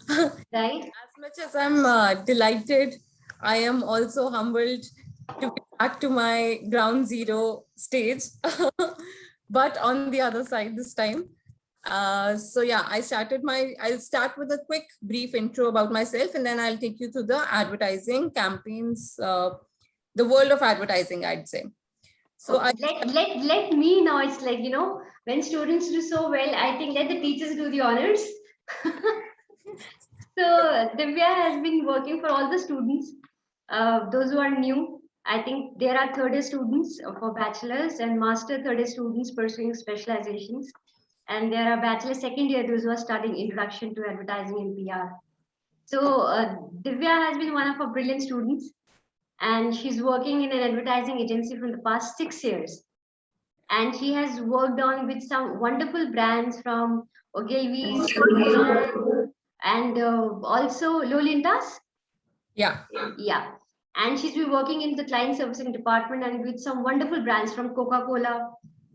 right? As much as I'm delighted, I am also humbled to be back to my ground zero stage, but on the other side this time. So yeah, I'll start with a quick brief intro about myself, and then I'll take you through the advertising campaigns, the world of advertising, I'd say. So Okay, let me now. It's like, when students do so well, I think let the teachers do the honors. So Divya has been working for all the students. Those who are new, I think there are third year students for bachelors and master third year students pursuing specializations. And there are bachelor second year, those who are studying introduction to advertising and PR. So Divya has been one of our brilliant students, and she's working in an advertising agency from the past 6 years. And she has worked on with some wonderful brands from Ogilvy's, and also Lolintas. yeah, Yeah. And she's been working in the client servicing department and with some wonderful brands from Coca-Cola,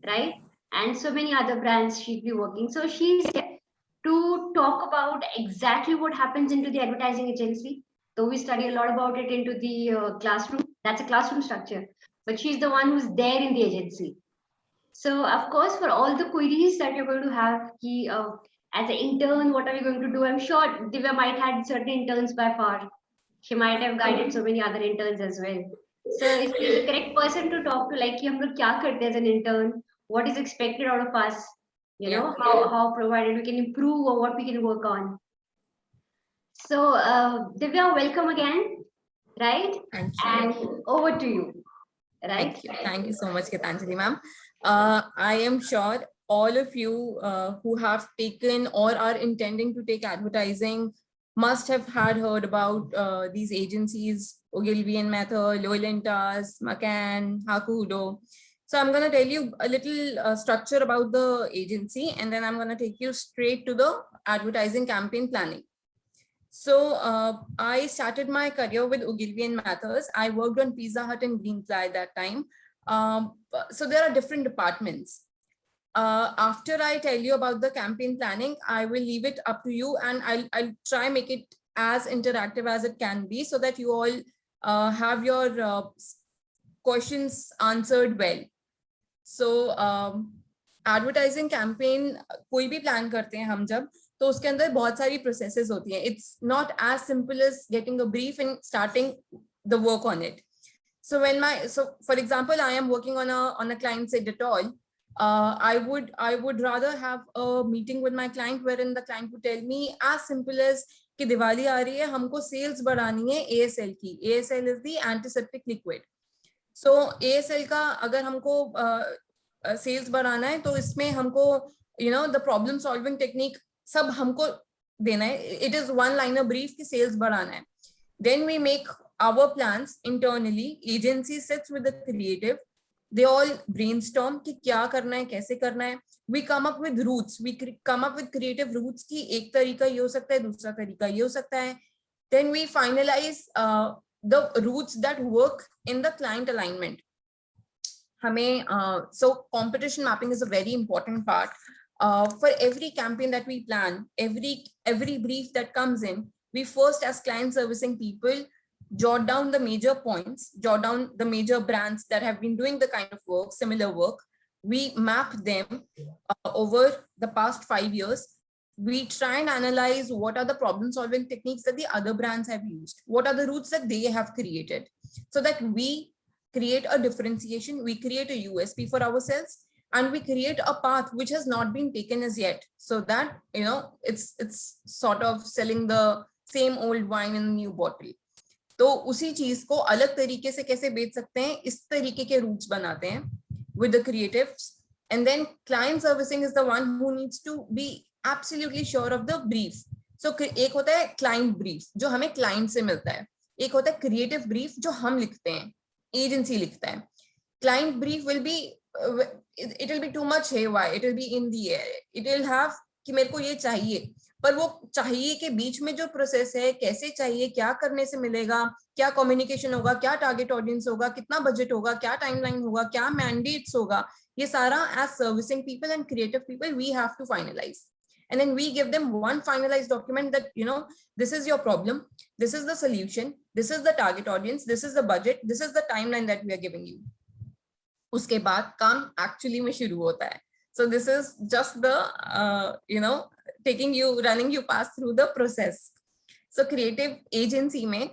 right? And so many other brands she's been working. So she's here to talk about exactly what happens into the advertising agency. Though we study a lot about it into the classroom, that's a classroom structure. But she's the one who's there in the agency. So, of course, for all the queries that you're going to have, as an intern, what are you going to do? I'm sure Divya might have certain interns by far. She might have guided so many other interns as well. So, is the correct person to talk to, like, कि हम लोग क्या करते as an intern? What is expected out of us? yeah. How provided we can improve or what we can work on. So, Divya, welcome again, right? Thank you. And over to you, right? Thank you. Thank you so much, Gitanjali ma'am. I am sure all of you who have taken or are intending to take advertising must have had heard about these agencies, Ogilvy and Mather, Loylentas, McCann, Hakudo. So I'm going to tell you a little structure about the agency, and then I'm going to take you straight to the advertising campaign planning. So I started my career with Ogilvy and Mathers. I worked on Pizza Hut and Greenfly at that time. So there are different departments. After I tell you about the campaign planning, I will leave it up to you, and I'll try make it as interactive as it can be so that you all have your questions answered well. So advertising campaign कोई भी plan करते हैं हम जब तो उसके अंदर बहुत सारी processes होती हैं. It's not as simple as getting a brief and starting the work on it. So for example, I am working on a client say Dettol. I would rather have a meeting with my client wherein the client would tell me as simple as कि दिवाली आ रही है, हमको sales बढ़ानी है ASL की. ASL is the antiseptic liquid. So ASL का अगर हमको सेल्स बढ़ाना है तो इसमें हमको द प्रॉब्लम सॉल्विंग टेक्निक सब हमको देना है. It is one liner brief कि सेल्स बढ़ाना है. Then we make our plans internally. Agency sits with the creative. They all brainstorm कि क्या करना है, कैसे करना है. We come up with routes. We come up with creative routes की एक तरीका ये हो सकता है, दूसरा तरीका ये हो सकता है. Then we finalize the routes that work in the client alignment. So competition mapping is a very important part. For every campaign that we plan, every brief that comes in, we first as client servicing people jot down the major points, jot down the major brands that have been doing the kind of work, similar work. We map them over the past 5 years. We try and analyze what are the problem solving techniques that the other brands have used, what are the routes that they have created, so that we create a differentiation, we create a USP for ourselves, and we create a path which has not been taken as yet, so that it's sort of selling the same old wine in a new bottle. तो उसी चीज को अलग तरीके से कैसे बेच सकते हैं, इस तरीके के रूट्स बनाते हैं with the creatives. And then client servicing is the one who needs to be absolutely sure of the brief. So एक होता है client brief जो हमें client से मिलता है, एक होता है creative brief जो हम लिखते हैं, agency लिखता है. Client brief will be it will be too much haywire, it will be in the air, it will have कि मेरे को ये चाहिए, पर वो चाहिए के बीच में जो प्रोसेस है, कैसे चाहिए, क्या करने से मिलेगा, क्या कम्युनिकेशन होगा, क्या टारगेट ऑडियंस होगा, कितना बजट होगा, क्या टाइमलाइन होगा, क्या मैंडेट्स होगा, ये सारा as servicing people and creative people we have to finalize. and then we give them one finalized document that, you know, this is your problem, this is the solution, this is the target audience, this is the budget, this is the timeline that we are giving you. Uske baad kaam actually mein shuru hota hai. So this is just the you know, running you past through the process. So creative agency mein,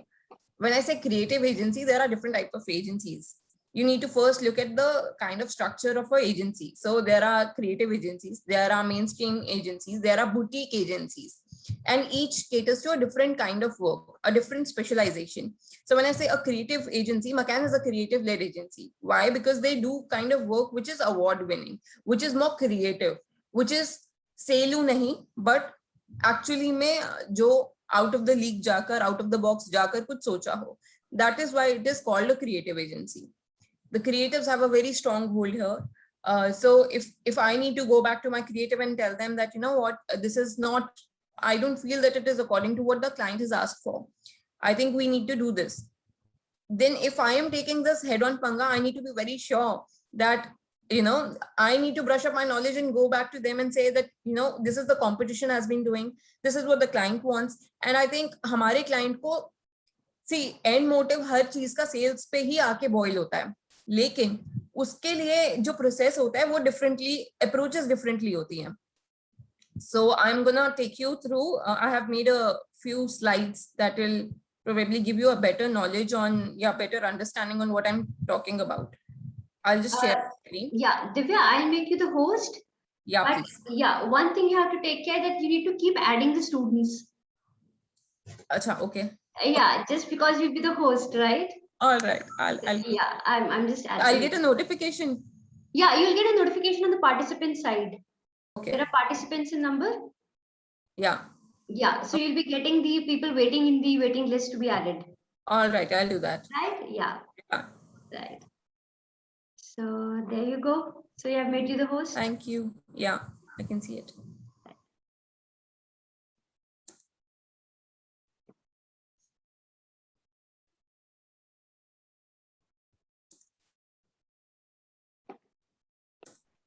when I say creative agency, there are different types of agencies. You need to first look at the kind of structure of an agency. So there are creative agencies, there are mainstream agencies, there are boutique agencies, and each caters to a different kind of work, a different specialization. So when I say a creative agency, McCann is a creative led agency. Why? Because they do kind of work which is award winning, which is more creative, which is sale nahi, but actually mein jo out of the league जाकर, out of the box जाकर कुछ सोचा हो. That is why it is called a creative agency. The creatives have a very strong hold here. So if I need to go back to my creative and tell them that, you know what, this is not, I don't feel that it is according to what the client has asked for, I think we need to do this. Then if I am taking this head on panga, I need to be very sure that, you know, I need to brush up my knowledge and go back to them and say that, you know, this is the competition has been doing, this is what the client wants. And I think हमारे client को, see, end motive हर चीज का sales पे ही आके boil होता है, लेकिन उसके लिए जो process होता है वो differently, approaches differently होती हैं. So I'm gonna take you through, I have made a few slides that will probably give you a better knowledge on, better understanding on what I'm talking about. I'll just share screen. Yeah, Divya, I'll make you the host. Yeah, but please. Yeah, one thing you have to take care that you need to keep adding the students. Acha, okay. Yeah, just because you'll be the host, right? All right. I'll yeah, I'm just adding. I'll get a notification. Yeah, you'll get a notification on the participant side. Okay. There are participants in number. Yeah. Yeah, so you'll be getting the people waiting in the waiting list to be added. All right, I'll do that. Right? Yeah. Yeah. Right. So there you go. So you have made you the host. Thank you. Yeah, I can see it.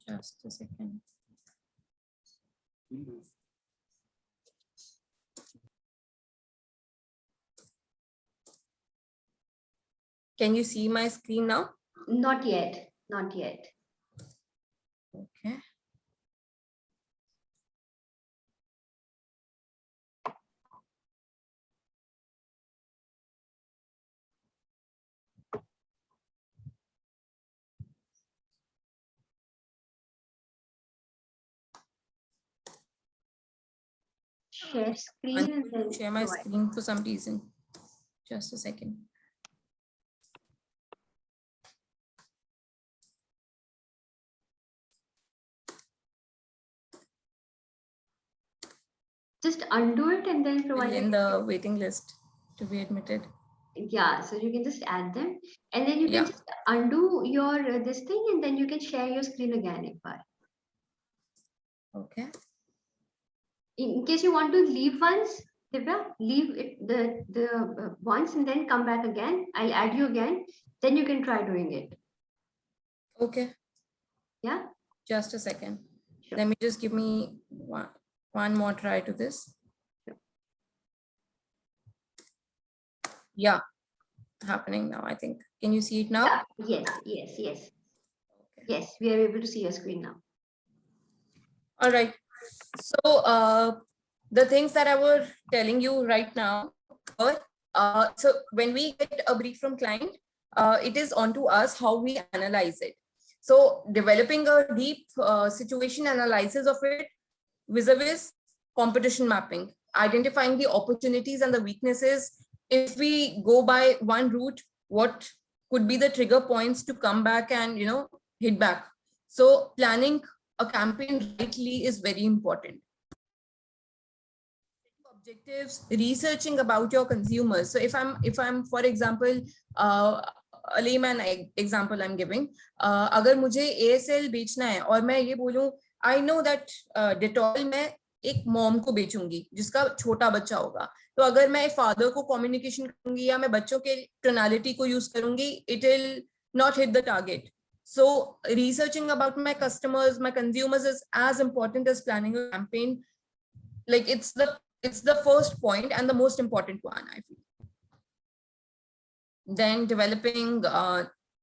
Just a second. Can you see my screen now? Not yet. Not yet. Okay. Share screen and then share my screen for some reason. Just a second. Just undo it and then provide in the waiting list to be admitted. Yeah, so you can just add them and then you can just undo your this thing and then you can share your screen again. Okay. In case you want to leave once, Divya, leave it the once and then come back again. I'll add you again. Then you can try doing it. Okay. Yeah. Just a second. Sure. Let me just give me one more try to this. Sure. Yeah, happening now, I think. Can you see it now? Yeah. Yes, yes, yes. Okay. Yes, we are able to see your screen now. All right. So the things that I was telling you right now, so when we get a brief from client, it is on to us how we analyze it. So developing a deep situation analysis of it vis-a-vis competition mapping, identifying the opportunities and the weaknesses. If we go by one route, what could be the trigger points to come back and, you know, hit back. So planning a campaign rightly is very important. Objectives, researching about your consumers. So if I'm for example, a layman example I'm giving, अगर मुझे ASL बेचना है और मैं ये बोलूं, I know that Dettol मैं एक मॉम को बेचूंगी जिसका छोटा बच्चा होगा, तो अगर मैं फादर को कम्युनिकेशन करूंगी या मैं बच्चों के टोनालिटी को यूज करूंगी, it will not hit the target. So researching about my customers, my consumers is as important as planning a campaign. like it's the first point and the most important one, I feel. Then developing,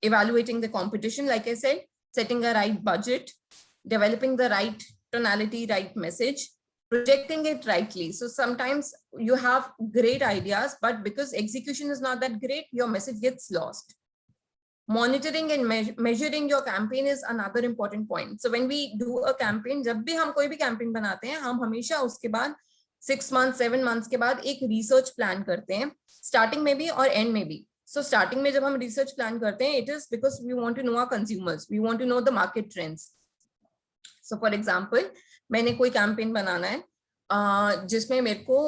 evaluating the competition, like I said, setting a right budget, developing the right tonality, right message, projecting it rightly. So sometimes you have great ideas, but because execution is not that great, your message gets lost. Monitoring and measuring your campaign is another important point. So when we do a campaign, जब भी हम कोई भी campaign बनाते हैं, हम हमेशा उसके बाद 6 months 7 months के बाद एक research plan करते हैं, starting में भी और end में भी. So starting में जब हम research plan करते हैं, it is because we want to know our consumers, we want to know the market trends. So for example, मैंने कोई campaign बनाना है जिसमें मेरे को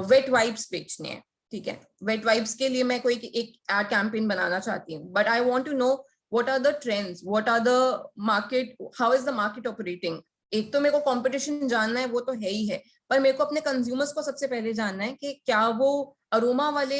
wet wipes बेचने हैं, ठीक है. वेट वाइप्स के लिए मैं कोई एक एड कैंपेन बनाना चाहती हूँ, but I want to know what are the trends, what are the market, how is the market operating. एक तो मेरे को कंपटीशन जानना है, वो तो है ही है, पर मेरे को अपने कंज्यूमर्स को सबसे पहले जानना है कि क्या वो अरोमा वाले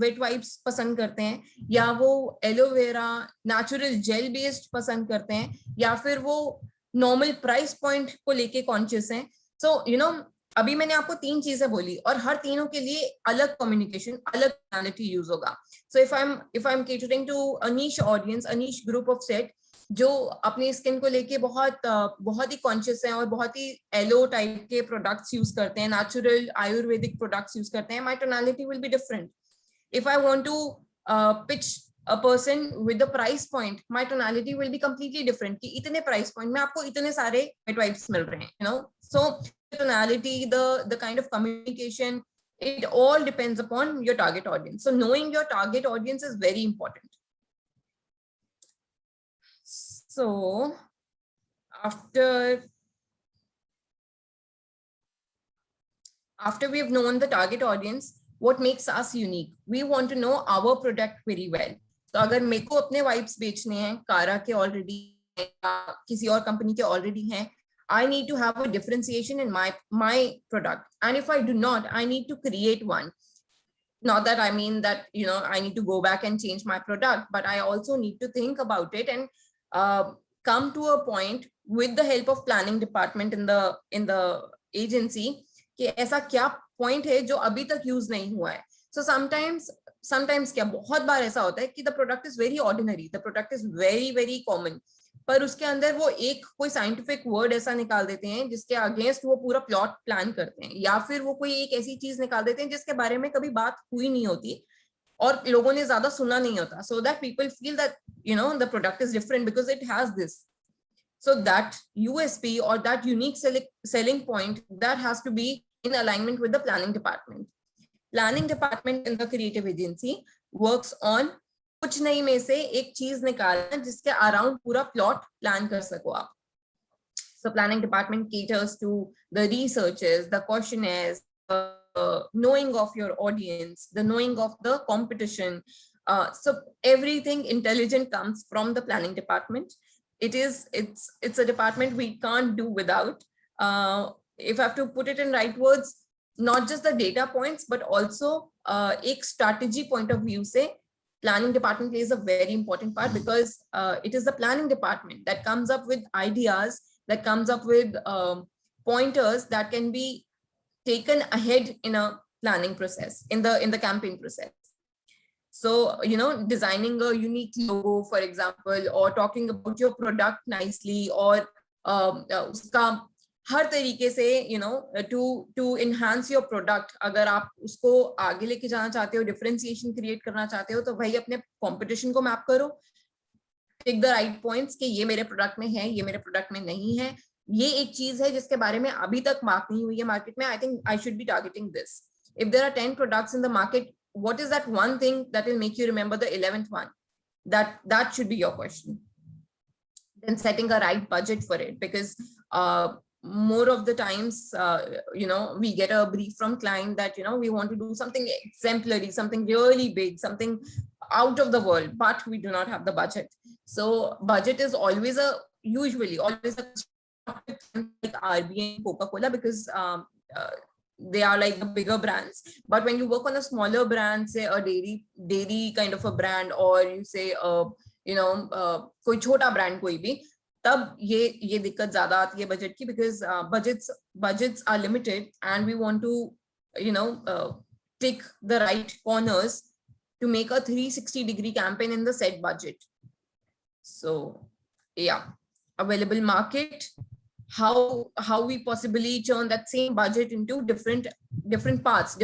वेट वाइप्स पसंद करते हैं, या वो एलोवेरा नेचुरल जेल बेस्ड पसंद करते हैं, या फिर वो नॉर्मल प्राइस पॉइंट को लेके कॉन्शियस हैं. सो यू नो, अभी मैंने आपको 3 चीजें बोली और हर तीनों के लिए अलग कम्युनिकेशन, अलग टोनालिटी यूज होगा. So if I am catering to a niche audience, a niche group of set जो अपनी स्किन को लेके बहुत ही कॉन्शियस हैं और बहुत ही एलो टाइप के प्रोडक्ट्स यूज करते हैं, नेचुरल आयुर्वेदिक प्रोडक्ट्स यूज करते हैं, my tonality will be different. If I want to pitch a person with the price point, my tonality will be completely different कि इतने price point में आपको इतने सारे wet wipes मिल रहे हैं, you know. So the tonality, the kind of communication, it all depends upon your target audience. So knowing your target audience is very important. So after we have known the target audience, what makes us unique? We want to know our product very well. तो अगर मेरे को अपने wipes बेचने हैं, कारा के already किसी और कंपनी के ऑलरेडी हैं, I need to have a differentiation in my product, and if I do not, I need to create one. Not that I mean that, you know, I need to go back and change my product, but I also need to think about it and come to a point with the help of planning department in the agency कि ऐसा क्या point है जो अभी तक use नहीं हुआ है. So sometimes क्या बहुत बार ऐसा होता है कि the product is very ordinary, the product is very very common, पर उसके अंदर वो एक कोई साइंटिफिक वर्ड ऐसा निकाल देते हैं जिसके अगेंस्ट वो पूरा प्लॉट प्लान करते हैं, या फिर वो कोई एक ऐसी चीज निकाल देते हैं जिसके बारे में कभी बात हुई नहीं होती और लोगों ने ज्यादा सुना नहीं होता, so that people feel that, you know, the product is different because it has this. So that USP or that unique selling point, that has to be in alignment with the planning department. Planning department in the creative agency works on कुछ नहीं में से एक चीज निकालना जिसके around पूरा plot plan कर सको आप. So planning department caters to the researches, the questionnaires, knowing of your audience, the knowing of the competition. So everything intelligent comes from the planning department. It's a department we can't do without. If I have to put it in right words, not just the data points, but also एक strategy point of view से planning department plays a very important part, because it is the planning department that comes up with ideas, that comes up with pointers that can be taken ahead in a planning process, in the campaign process. So, you know, designing a unique logo, for example, or talking about your product nicely, or उसका हर तरीके से, you know, to enhance your product. अगर आप उसको आगे लेके जाना चाहते हो, differentiation create करना चाहते हो, तो भाई अपने competition को map करो, take the right points कि ये मेरे product में है, ये मेरे product में नहीं है, ये एक चीज है जिसके बारे में अभी तक मार्क नहीं हुई है मार्केट में, I think I should be targeting this. If there are 10 products in the market, what is that one thing that will make you remember the 11th one? That should be your question. Then setting a right budget for it, because more of the times, you know, we get a brief from client that, you know, we want to do something exemplary, something really big, something out of the world, but we do not have the budget. So budget is usually always a like RB and Coca-Cola, because they are like the bigger brands. But when you work on a smaller brand, say a dairy kind of a brand, or you say you know, कोई छोटा brand कोई भी, तब ये दिक्कत ज्यादा आती है बजट की, because budgets are limited and we want to take the right corners to make a 360-degree campaign in the set budget. So yeah, available market, how we possibly turn that same budget into different parts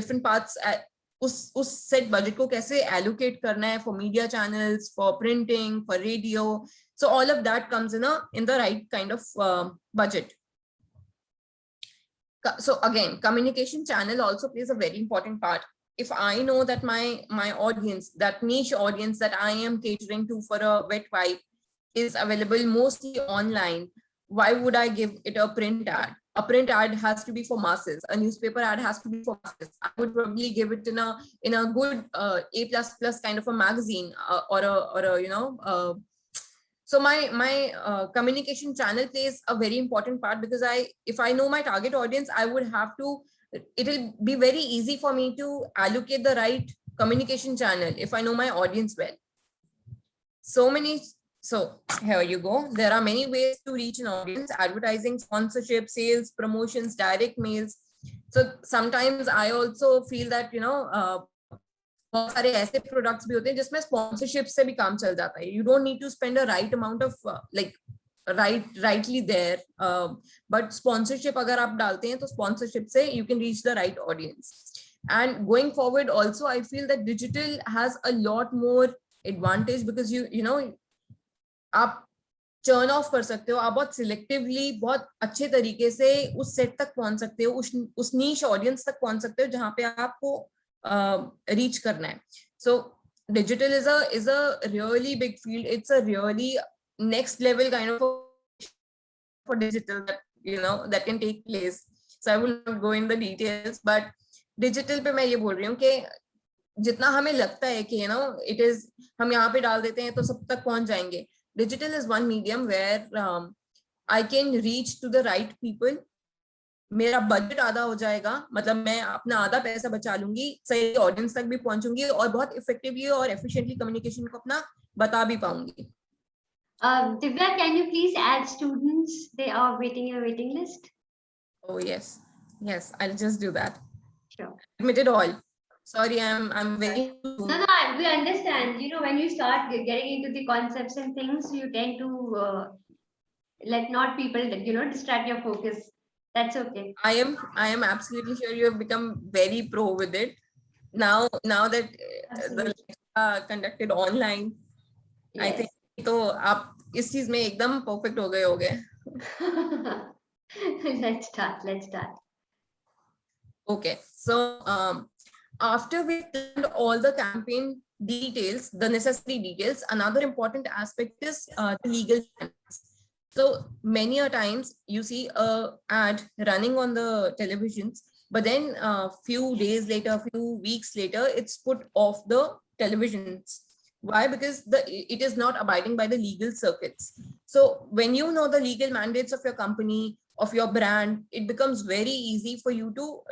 उस set budget को कैसे allocate करना है for media channels, for printing, for radio. So all of that comes in the right kind of budget. So again, communication channel also plays a very important part. If I know that my audience, that niche audience that I am catering to for a wet wipe is available mostly online, why would I give it a print ad? A print ad has to be for masses. A newspaper ad has to be for masses. I would probably give it in a good A++ kind of a magazine or a so my communication channel plays a very important part, because if I know my target audience, I would have to, it will be very easy for me to allocate the right communication channel if I know my audience well. So here you go. There are many ways to reach an audience: advertising, sponsorship, sales, promotions, direct mails. So sometimes I also feel that बहुत सारे ऐसे products भी होते हैं जिसमें sponsorship से भी काम चल जाता है. You don't need to spend a right amount of rightly there, but sponsorship अगर आप डालते हैं तो sponsorship से you can reach the right audience. And going forward also, I feel that digital has a lot more advantage, because आप churn off कर सकते हो, आप बहुत selectively बहुत अच्छे तरीके से उस set तक पहुंच सकते हो, उस niche audience तक पहुंच सकते हो जहाँ पे आपको reach करना है. So digital is a really big field. It's a really next level kind of for digital that that can take place. So I will not go in the details, but digital पे मैं ये बोल रही हूँ कि जितना हमें लगता है कि it is, हम यहाँ पे डाल देते हैं तो सब तक पहुंच जाएंगे. Digital is one medium where I can reach to the right people. मेरा बजट आधा हो जाएगा, मतलब मैं अपना आधा पैसा बचा लूंगी, सही ऑडियंस तक भी पहुंचूंगी और बहुत इफेक्टिवली और एफिशिएंटली कम्युनिकेशन को अपना बता भी पाऊंगी. Divya, can you please add students? They are waiting in a waiting list. Oh yes, I'll just do that. Sure. Admit it all. Sorry, I'm very. No, we understand. When you start getting into the concepts and things, you tend to let not people distract your focus. That's okay. I am absolutely sure you have become very pro with it now that the conducted online. Yes. I think तो आप इस चीज में एकदम perfect हो गए होगे. Let's start. Okay, so after we learned all the campaign details, the necessary details, another important aspect is the legal channels. So many a times you see a ad running on the televisions, but then a few days later, a few weeks later, it's put off the televisions. Why? Because it is not abiding by the legal circuits. So when you know the legal mandates of your company, of your brand, it becomes very easy for you to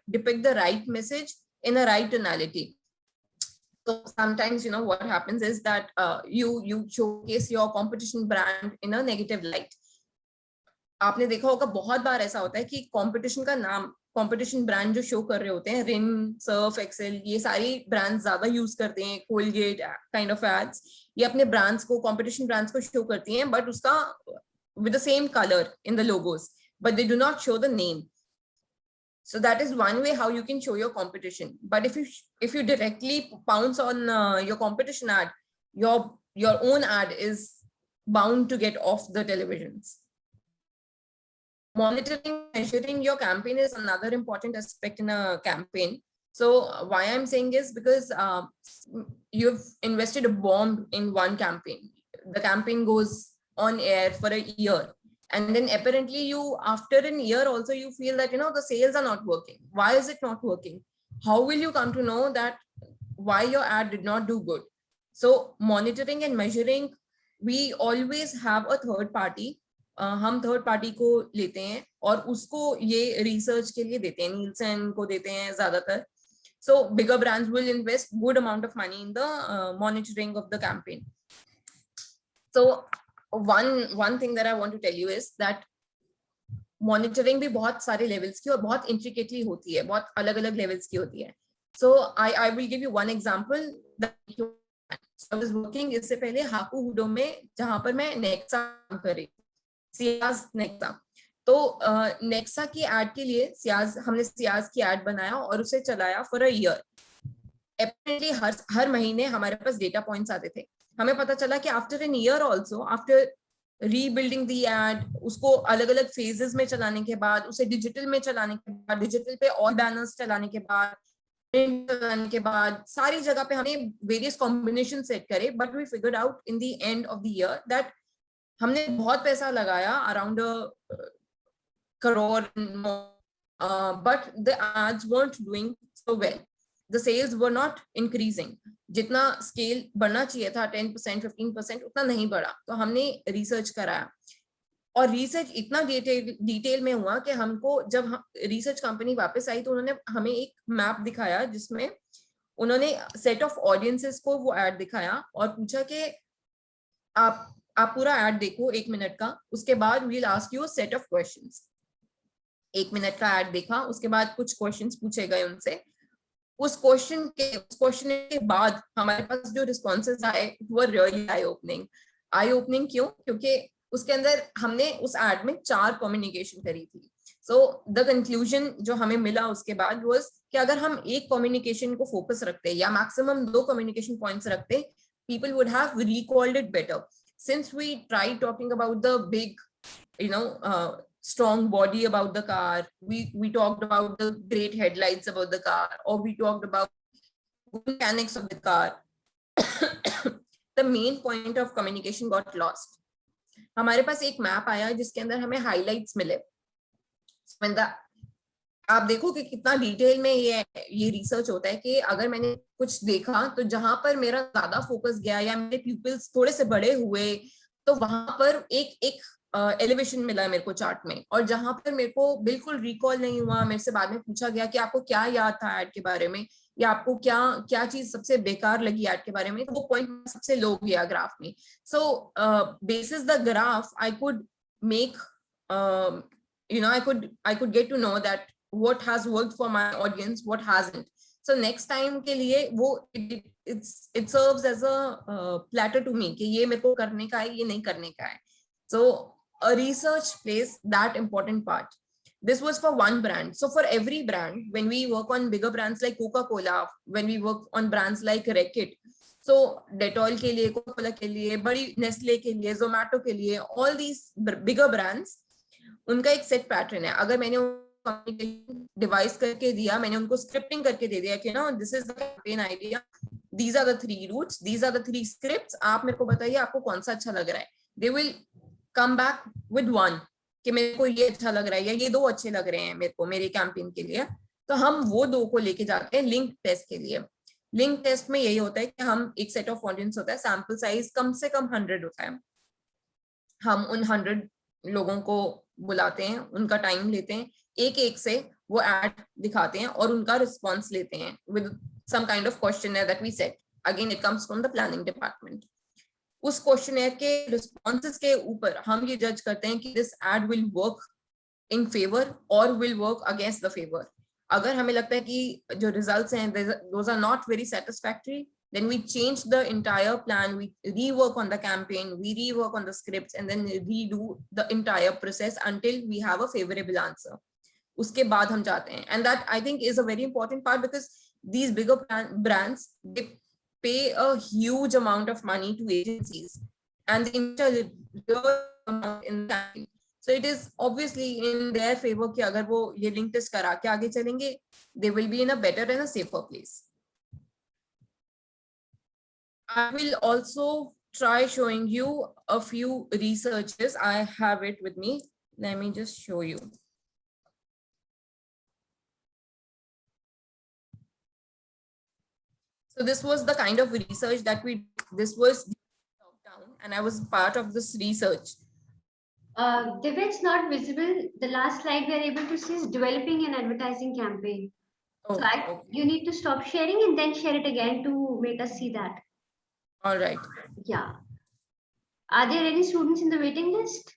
depict the right message in a right tonality. So sometimes what happens is that you showcase your competition brand in a negative light. आपने देखा होगा बहुत बार ऐसा होता है कि competition का नाम, कंपटीशन ब्रांड जो शो कर रहे होते हैं, रिन, सर्फ एक्सेल, ये सारी ब्रांड्स ज्यादा यूज करते हैं, कोलगेट काइंड ऑफ एड्स, ये अपने ब्रांड्स को, कंपटीशन ब्रांड्स को शो करती हैं, बट उसका with the same color in the logos, but they do not show the name. So that is one way how you can show your competition. But if you directly pounce on your competition ad, your own ad is bound to get off the televisions. Monitoring, measuring your campaign is another important aspect in a campaign. So why I'm saying is because you've invested a bomb in one campaign. The campaign goes on air for a year, and then apparently you, after a year also, you feel that the sales are not working. Why is it not working? How will you come to know that why your ad did not do good? So monitoring and measuring, we always have a third party. हम third party को लेते हैं और उसको ये research के लिए देते हैं, नीलसन को देते हैं ज्यादातर. So bigger brands will invest good amount of money in the monitoring of the campaign. So one thing that I want to tell you is that monitoring भी बहुत सारे लेवल्स की और बहुत इंट्रिकेटली होती है, बहुत अलग अलग लेवल्स की होती है. So I will give you one example. I was working इससे पहले हाकू हुडो में, जहां पर मैं नेक्सा काम कर रही थी, सियाज नेक्सा. तो नेक्सा की एड के लिए हमने सियाज की एड बनाया और उसे चलाया फॉर अ ईयर. एपरेंटली हर महीने हमारे पास डेटा पॉइंट्स आते थे. हमें पता चला कि after an year also, after rebuilding the ad, उसको अलग अलग फेजेस में चलाने के बाद, उसे डिजिटल में चलाने के बाद, डिजिटल पे और बैनर्स चलाने के बाद, चलाने के बाद, सारी जगह पे हमने वेरियस कॉम्बिनेशन सेट करे, but we figured out in the end of the year that हमने बहुत पैसा लगाया, around crore, but the ads weren't doing so well. The sales were not increasing. जितना स्केल बढ़ना चाहिए था 10%, 15%, उतना नहीं बढ़ा. तो हमने रिसर्च कराया और रिसर्च इतना डिटेल में हुआ कि हमको जब रिसर्च कंपनी वापस आई तो उन्होंने हमें एक मैप दिखाया जिसमें उन्होंने सेट ऑफ ऑडियंसेस को वो एड दिखाया और पूछा कि आप पूरा एड देखो 1 मिनट का, उसके बाद we'll ask you set of questions. 1 minute का एड देखा, उसके बाद कुछ क्वेश्चंस पूछे गए उनसे. उस क्वेश्चन के बाद हमारे पास जो रिस्पॉन्सेज आए वो रियली आई ओपनिंग. क्यों? क्योंकि उसके अंदर हमने उस एड में 4 कम्युनिकेशन करी थी. सो द कंक्लूजन जो हमें मिला उसके बाद वाज कि अगर हम एक कम्युनिकेशन को फोकस रखते या मैक्सिमम 2 कम्युनिकेशन पॉइंट्स रखते, people would have recalled it better. Since we tried talking about the big, strong body about the car, we talked about the great headlights about the car, or we talked about mechanics of the car, the main point of communication got lost. हमारे पास एक map आया जिसके अंदर हमें highlights मिले. आप देखो कि कितना डिटेल में ये रिसर्च होता है कि अगर मैंने कुछ देखा तो जहां पर मेरा ज्यादा फोकस गया या मेरे प्यूपिल्स थोड़े से बड़े हुए तो वहां पर एक एलिवेशन मिला मेरे को चार्ट में, और जहां पर मेरे को बिल्कुल रिकॉल नहीं हुआ, मेरे से बाद में पूछा गया कि आपको क्या याद था ऐड के बारे में या आपको क्या चीज सबसे बेकार लगी ऐड के बारे में, तो वो पॉइंट सबसे लो गया ग्राफ में. So basis the graph I could make I could get to know that what has worked for my audience, what hasn't. So next time के लिए वो it serves as a platter to me कि ये मेरे को करने का है, ये नहीं करने का है. So a research plays that important part. This was for one brand. So for every brand, when we work on bigger brands like Coca-Cola, when we work on brands like Reckitt, so Dettol के लिए, Coca-Cola के लिए, बड़ी Nestle के लिए, Zomato के लिए, all these bigger brands, उनका एक सेट पैटर्न है. अगर मैंने डिवाइस करके दिया, मैंने उनको स्क्रिप्टिंग करके दे दिया कि this is the campaign idea, these are the 3 routes, these are the 3 scripts, आप मेरे को बताइए आपको कौन सा अच्छा लग रहा है. They will come back with one कि मेरे को ये अच्छा लग रहा है या ये 2 अच्छे लग रहे हैं मेरे को मेरे कैंपेन के लिए. तो हम वो 2 को लेके जाते हैं लिंक टेस्ट के लिए. लिंक टेस्ट में यही होता है कि हम एक सेट ऑफ ऑडियंस होता है, सैंपल साइज कम से कम 100 होता है. हम उन 100 लोगों को बुलाते हैं, उनका टाइम लेते हैं, एक से वो एड दिखाते हैं और उनका रिस्पॉन्स लेते हैं with some kind of questionnaire that we set. Again it comes from the planning department. उस क्वेश्चनर के रिस्पॉन्सेस के ऊपर हम ये जज करते हैं कि this ad will work in favour और will work against the favour. अगर हमें लगता है कि जो रिजल्ट्स हैं those are not very satisfactory, then we change the entire plan, we rework on the campaign, we rework on the scripts, and then redo the entire process until we have a favorable answer. Uske baad hum jaate hain, and that I think is a very important part because these bigger brands, they pay a huge amount of money to agencies and the amount in the campaign. So it is obviously in their favor कि अगर वो ये link test करा के आगे चलेंगे, they will be in a better and a safer place. I will also try showing you a few researches. I have it with me. Let me just show you. So this was the kind of research that this was lockdown and I was part of this research. Divya, it's not visible. The last slide we are able to see is developing an advertising campaign. Oh, so okay. You need to stop sharing and then share it again to make us see that. All right. Yeah. Are there any students in the waiting list?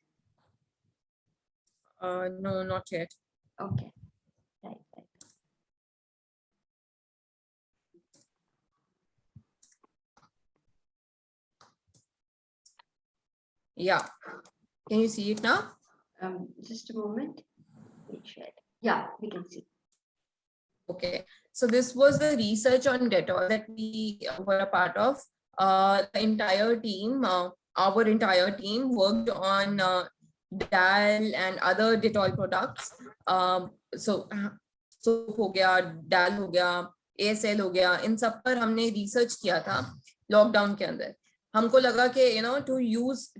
No, not yet. Okay. Right. Yeah. Can you see it now? Just a moment. Yeah, we can see. Okay. So this was the research on Dettol that we were a part of. The entire team, our entire team worked on DAL and other Dettol products. So soap हो गया, DAL हो गया, ASL हो गया, इन सब पर हमने research किया था लॉकडाउन के अंदर. हमको लगा कि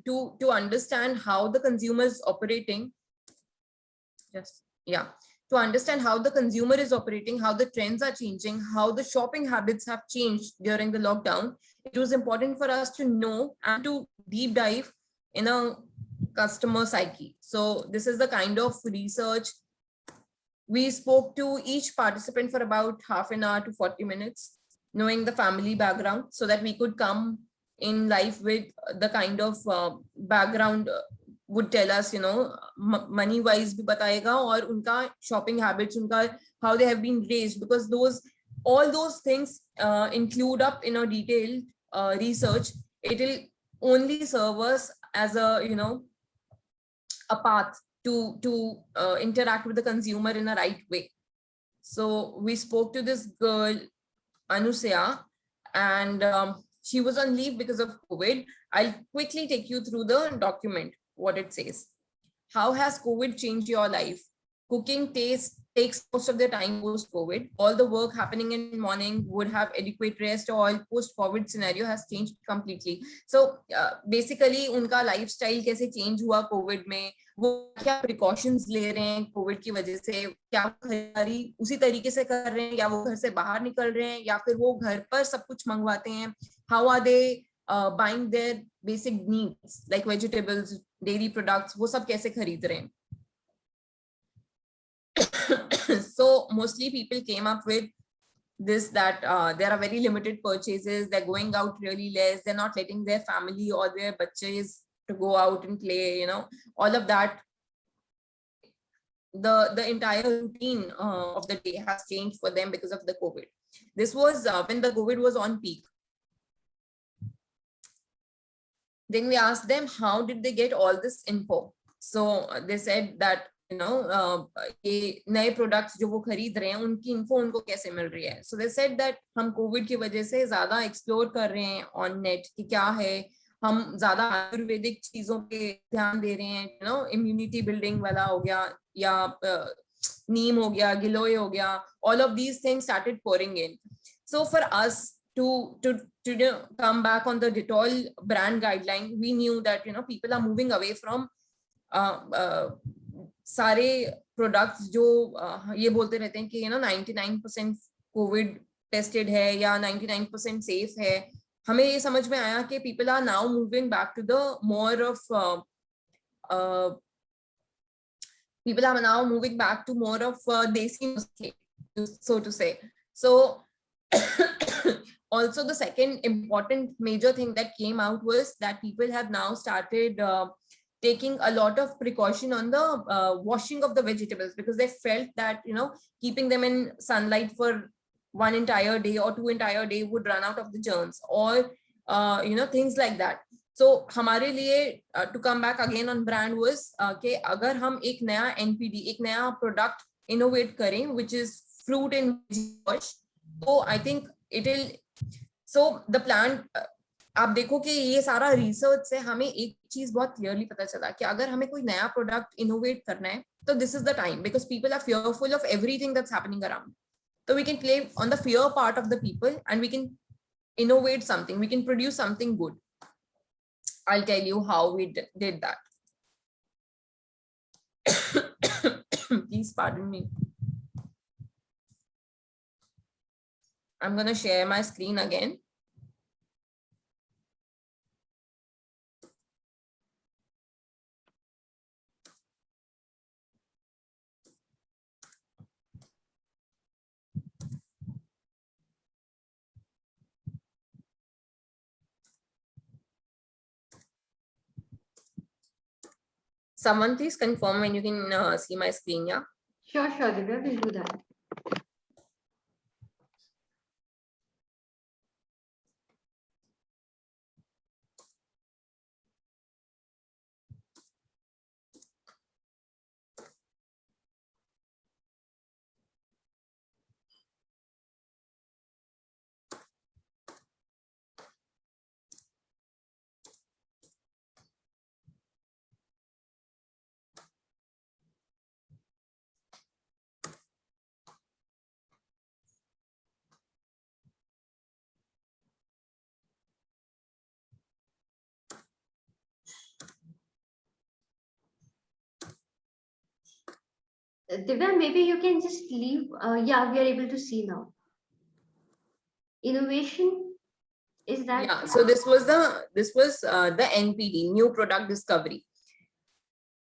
to understand how the consumer is operating. To understand how the consumer is operating, how the trends are changing, how the shopping habits have changed during the lockdown, it was important for us to know and to deep dive in a customer psyche. So this is the kind of research. We spoke to each participant for about half an hour to 40 minutes, knowing the family background so that we could come in life with the kind of background would tell us, money wise bhi batayega aur unka shopping habits, unka how they have been raised, because all those things include up in a detailed research. It will only serve us as a path to interact with the consumer in a right way. So we spoke to this girl, Anusaya, and she was on leave because of COVID. I'll quickly take you through the document, what it says. How has COVID changed your life? Cooking takes most of the time post-COVID. All the work happening in morning would have adequate rest. All post-COVID scenario has changed completely. So basically, उनका lifestyle कैसे change हुआ COVID में, वो क्या precautions ले रहे हैं COVID की वजह से, क्या खरीदारी उसी तरीके से कर रहे हैं या वो घर से बाहर निकल रहे हैं या फिर वो घर पर सब कुछ मंगवाते हैं. How are they buying their basic needs like vegetables, dairy products, वो सब कैसे खरीद रहे हैं. So mostly people came up with this, that there are very limited purchases, they're going out really less, they're not letting their family or their bachas to go out and play, all of that. The entire routine of the day has changed for them because of the COVID. This was when the COVID was on peak. Then we asked them, how did they get all this info? So they said that ये नए products जो वो खरीद रहे हैं उनकी info उनको कैसे मिल रही है. सो दे सेड दैट हम कोविड की वजह से ज्यादा एक्सप्लोर कर रहे हैं ऑन नेट कि क्या है, हम ज्यादा आयुर्वेदिक चीजों पे ध्यान दे रहे हैं, इम्यूनिटी बिल्डिंग वाला हो गया या नीम हो गया, गिलोय हो गया, all of these things started pouring in. So for us to come back on the Dettol brand guideline, we knew that people are moving away from सारे प्रोडक्ट्स जो ये बोलते रहते हैं कि 99% कोविड टेस्टेड है या 99% सेफ है. हमें ये समझ में आया कि people are now moving back to the more of people are now moving back to more of desi nuskhe, so to say. So also the second important major thing that came out was that people have now started taking a lot of precaution on the washing of the vegetables, because they felt that keeping them in sunlight for one entire day or 2 entire day would run out of the germs or things like that. So हमारे लिए to come back again on brand was कि अगर हम एक नया NPD, एक नया product innovate करें which is fruit and wash, so I think it will. So the plan, आप देखो कि ये सारा रिसर्च से हमें एक चीज बहुत क्लियरली पता चला कि अगर हमें कोई नया प्रोडक्ट इनोवेट करना है तो this is the time, because people are fearful of everything that's happening around. So we can play on the fear part of the people and we can innovate something, we can produce something good. I'll tell you how we did that. Please pardon me. I'm going to share my screen again. Someone please confirm when you can see my screen. Yeah. Sure, Divya, we'll do that. Divya, maybe you can just leave. Yeah, we are able to see now. Innovation, is that? Yeah. So this was the NPD, new product discovery.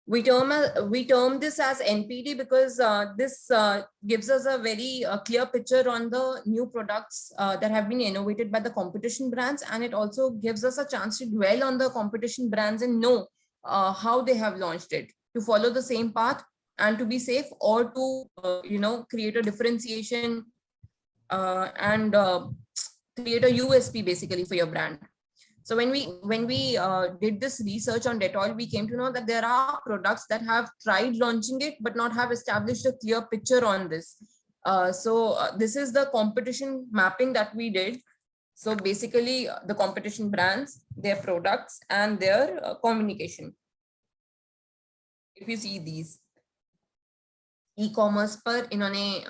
We term this as NPD because this gives us a very clear picture on the new products that have been innovated by the competition brands, and it also gives us a chance to dwell on the competition brands and know how they have launched it, to follow the same path and to be safe, or to create a differentiation and create a USP basically for your brand. So when we did this research on Dettol, we came to know that there are products that have tried launching it but not have established a clear picture on this. This is the competition mapping that we did. So basically, the competition brands, their products, and their communication. If you see these e-commerce पर इन्होंने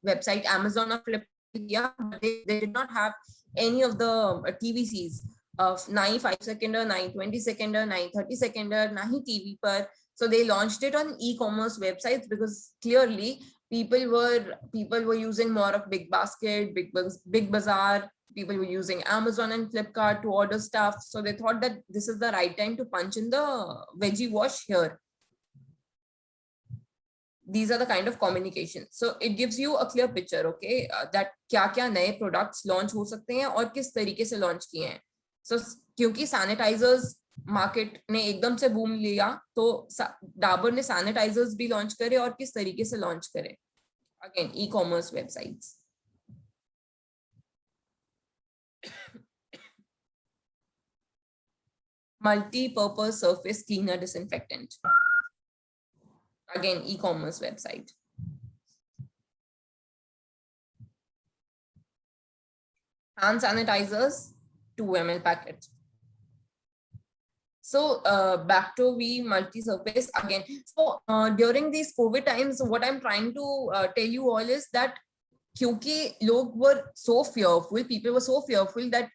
website Amazon और Flipkart किया, but they did not have any of the TVCs of 9 5-second, 9 20-second, 9 30-second, nahi TV par. So they launched it on e-commerce websites because clearly people were using more of Big Basket, Big Bazaar. People were using Amazon and Flipkart to order stuff. So they thought that this is the right time to punch in the veggie wash here. These are the kind of communication. So it gives you a clear picture, okay, that क्या-क्या नए products launch हो सकते हैं और किस तरीके से launch किए हैं. So क्योंकि sanitizers market ने एकदम से boom लिया, तो Dabur ने sanitizers भी launch करे और किस तरीके से launch करे. Again, e-commerce websites. Multi-purpose surface cleaner disinfectant. Again, e-commerce website. Hand sanitizers, 2 ml packet. So back to multi-surface again. So during these COVID times, what I'm trying to tell you all is that क्योंकि लोग were so fearful, people were so fearful that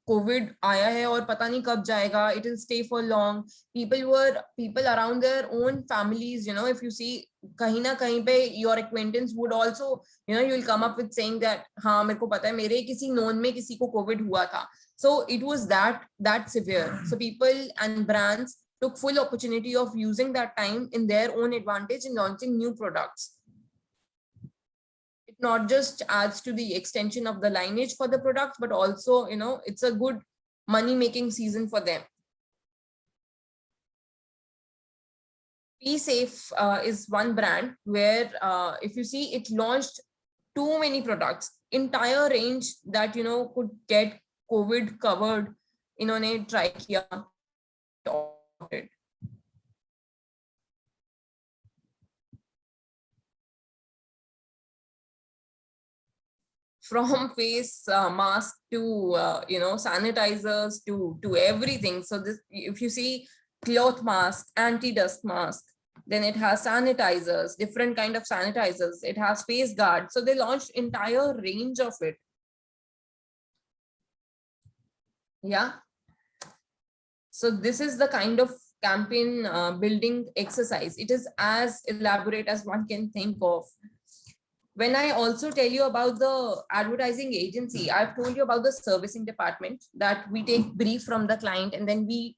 COVID आया है और पता नहीं कब जाएगा, it will stay for long. People around their own families, if you see कहीं ना कहीं पे your acquaintance would also, you will come up with saying that हाँ मेरे को पता है मेरे किसी known में किसी को COVID हुआ था. So it was that severe. So people and brands took full opportunity of using that time in their own advantage in launching new products. It not just adds to the extension of the lineage for the products, but also, it's a good money-making season for them. Be Safe is one brand where, if you see, it launched too many products, entire range that, could get COVID covered. इन्होंने try किया. From face mask to sanitizers to everything. So this, if you see, cloth mask, anti-dust mask, then it has sanitizers, different kind of sanitizers, it has face guard. So they launched entire range of it. Yeah. So this is the kind of campaign building exercise. It is as elaborate as one can think of. When I also tell you about the advertising agency, I've told you about the servicing department, that we take brief from the client and then we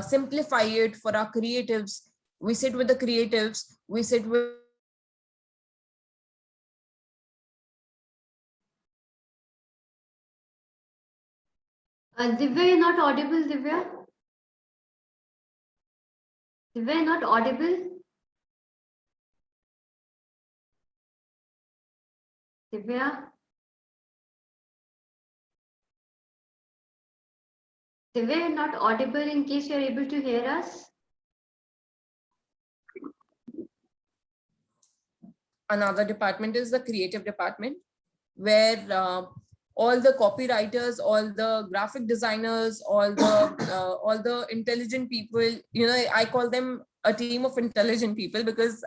simplify it for our creatives. We sit with the creatives, we sit with Divya, you're not audible, Divya. Divya, not audible. Divya. Divya, you're not audible in case you're able to hear us. Another department is the creative department, where all the copywriters, all the graphic designers, all the intelligent people, you know, I call them a team of intelligent people, because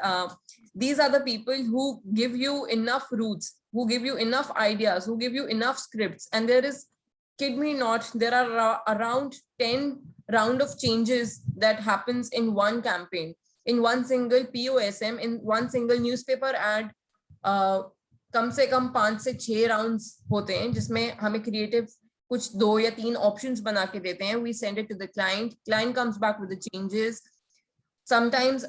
these are the people who give you enough routes, who give you enough ideas, who give you enough scripts. And there is, kid me not, there are around 10 round of changes that happens in one campaign, in one single POSM, in one single newspaper ad. कम से कम 5 से 6 rounds होते हैं, जिसमें हमें creative कुछ 2 या 3 options बना के देते हैं. We send it to the client, client comes back with the changes. Sometimes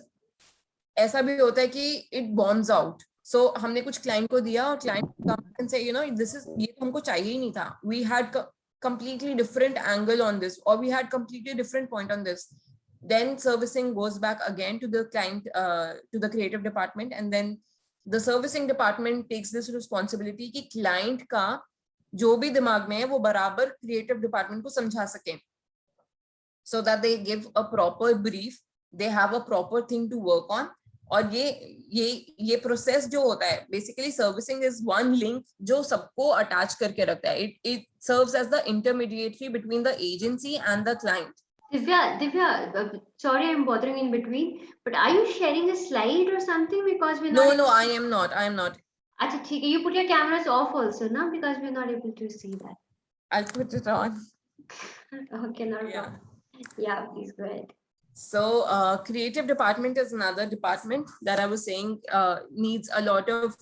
ऐसा भी होता है कि इट बॉम्ब्स आउट. सो हमने कुछ क्लाइंट को दिया और क्लाइंट से, यू नो, दिस इज, ये तो हमको चाहिए ही नहीं था. We had completely different angle on this, or we had completely different point on this. Then servicing goes back again to the client, to the creative department, and then the servicing department takes this responsibility कि client का जो भी दिमाग में है वो बराबर creative department को समझा सके, so that they give a proper brief, they have a proper thing to work on. और ये प्रोसेस जो होता है, basically servicing is one link जो सबको अटैच करके रखता है. It serves as the intermediatory between the agency and the client. Divya, sorry I'm bothering in between, but are you sharing a slide or something? Because we're not. No, I am not. Acha, theek hai. You put your cameras off also, no? Because we're not able to see that. I'll put it on. Okay, not Yeah. Yeah, please go ahead. So creative department is another department that I was saying needs a lot of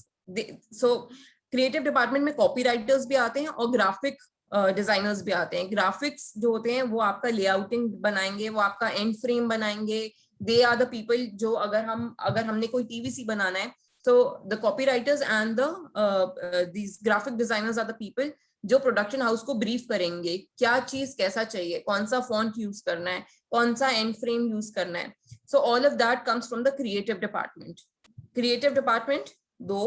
so creative department में copywriters भी आते हैं और graphic designers भी आते हैं. graphics जो होते हैं वो आपका layouting बनाएंगे, वो आपका end frame बनाएंगे. they are the people जो अगर हमने कोई TVC बनाना है, so the copywriters and the these graphic designers are the people जो प्रोडक्शन हाउस को ब्रीफ करेंगे, क्या चीज कैसा चाहिए, कौन सा फॉन्ट यूज करना है, कौन सा एंड फ्रेम यूज करना है. So all of that comes from the creative department. Creative department 2,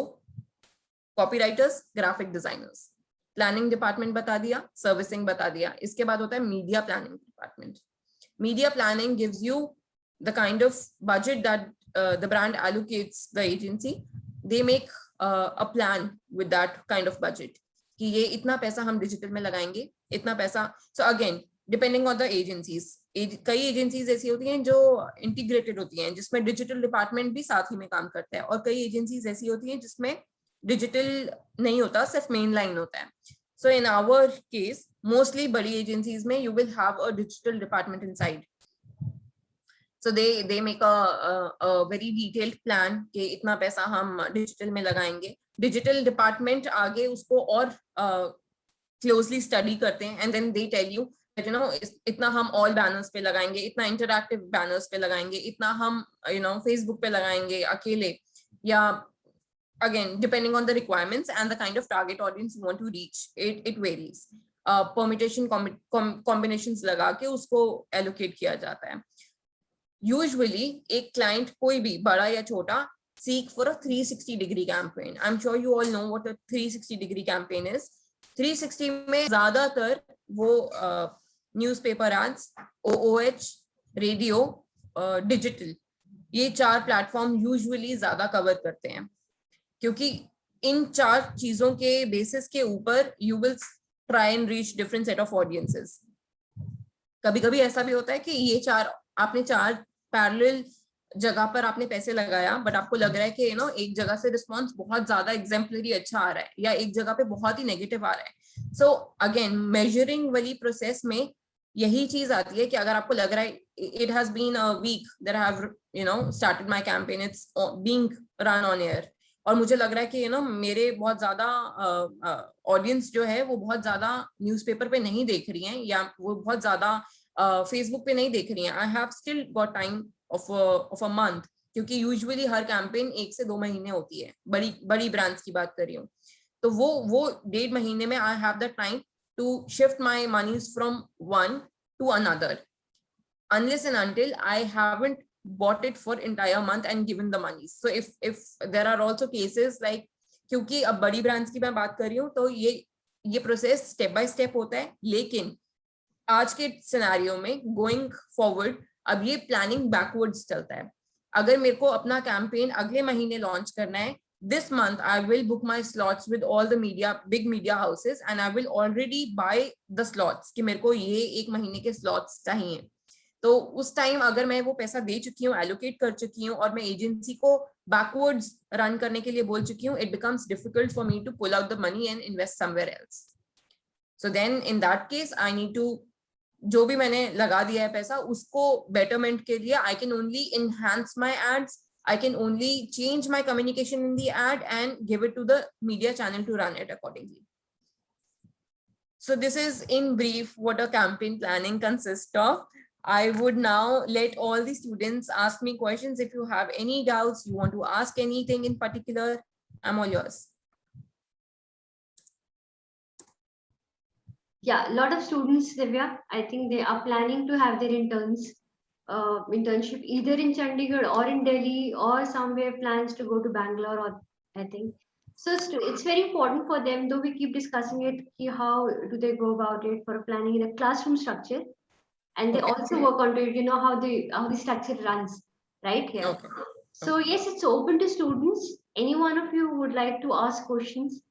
copywriters, graphic designers. Planning department बता दिया, सर्विसिंग बता दिया. इसके बाद होता है media planning department. Media planning gives you the kind of budget that the brand allocates the agency. They make a plan with that kind of budget कि ये इतना पैसा हम डिजिटल में लगाएंगे, इतना पैसा. So again depending on the agencies, कई एजेंसीज ऐसी होती हैं जो इंटीग्रेटेड होती हैं, जिसमें डिजिटल डिपार्टमेंट भी साथ ही में काम करता है, और कई एजेंसीज ऐसी होती हैं जिसमें डिजिटल नहीं होता, सिर्फ मेन लाइन होता है. सो इन आवर केस मोस्टली बड़ी एजेंसीज में you will have a digital department inside. So they make a very detailed plan कि इतना पैसा हम डिजिटल में लगाएंगे. डिजिटल डिपार्टमेंट आगे उसको और क्लोजली स्टडी करते हैं, and then they tell you you know इतना हम ऑल बैनर्स पे लगाएंगे, इतना इंटरैक्टिव बैनर्स पे लगाएंगे, इतना हम फेसबुक पे लगाएंगे अकेले, या again depending on the requirements and the kind of target audience you want to reach. It varies. Permutation combinations लगा के उसको allocate किया जाता है. Usually एक client कोई भी बड़ा या छोटा seek for a 360-degree campaign. I'm sure you all know what a 360-degree campaign is. 360 में ज्यादातर वो newspaper ads, OOH, radio, digital, ये 4 प्लेटफॉर्म यूजुअली ज्यादा कवर करते हैं, क्योंकि इन 4 चीजों के बेसिस के ऊपर you will try and reach different set of audiences. कभी कभी ऐसा भी होता है कि ये 4 पैरेलल जगह पर आपने पैसे लगाया, बट आपको लग रहा है कि एक जगह से रिस्पॉन्स बहुत ज्यादा एग्जाम्पलरी अच्छा आ रहा है, या एक जगह पे बहुत ही नेगेटिव आ रहा है. सो अगेन मेजरिंग वाली प्रोसेस में यही चीज आती है कि अगर आपको लग रहा है it has been a week that I have started my campaign, it's being run on air, और मुझे लग रहा है कि मेरे बहुत ज्यादा ऑडियंस जो है वो बहुत ज्यादा न्यूज़पेपर पे नहीं देख रही हैं, या वो बहुत ज्यादा फेसबुक पे नहीं देख रही हैं. I have still got time of a month, क्योंकि यूजुअली हर कैंपेन 1 से 2 महीने होती है, बड़ी ब्रांड्स की बात कर रही हूँ. तो वो 1.5 महीने में I have the time to shift my monies from one to another, unless and until I haven't bought it for entire month and given the money. So if there are also cases like, क्योंकि अब बड़ी brands की मैं बात कर रही हूँ, तो ये process step by step होता है, लेकिन आज के सिनेरियो में गोइंग फॉरवर्ड अब ये प्लानिंग बैकवर्ड्स चलता है. अगर मेरे को अपना कैंपेन अगले महीने लॉन्च करना है, this month I will book my slots with all the big media houses, and I will already buy the slots कि मेरे को ये एक महीने के slots चाहिए. तो उस टाइम अगर मैं वो पैसा दे चुकी हूँ, एलोकेट कर चुकी हूँ, और मैं एजेंसी को बैकवर्ड्स रन करने के लिए बोल चुकी हूँ, it becomes difficult for me to pull out the money and invest somewhere else. So then in that case I need to, जो भी मैंने लगा दिया है पैसा, उसको betterment के लिए I can only enhance my ads, I can only change my communication in the ad and give it to the media channel to run it accordingly. So this is in brief what a campaign planning consists of. I would now let all the students ask me questions. If you have any doubts, you want to ask anything in particular, I'm all yours. Yeah, a lot of students, Divya, I think they are planning to have their internship either in Chandigarh or in Delhi or somewhere, plans to go to Bangalore, or I think. So it's very important for them, though we keep discussing it, how do they go about it for planning in a classroom structure. And they also work on it, how the structure runs right here. Okay. So yes, it's open to students. Any one of you would like to ask questions?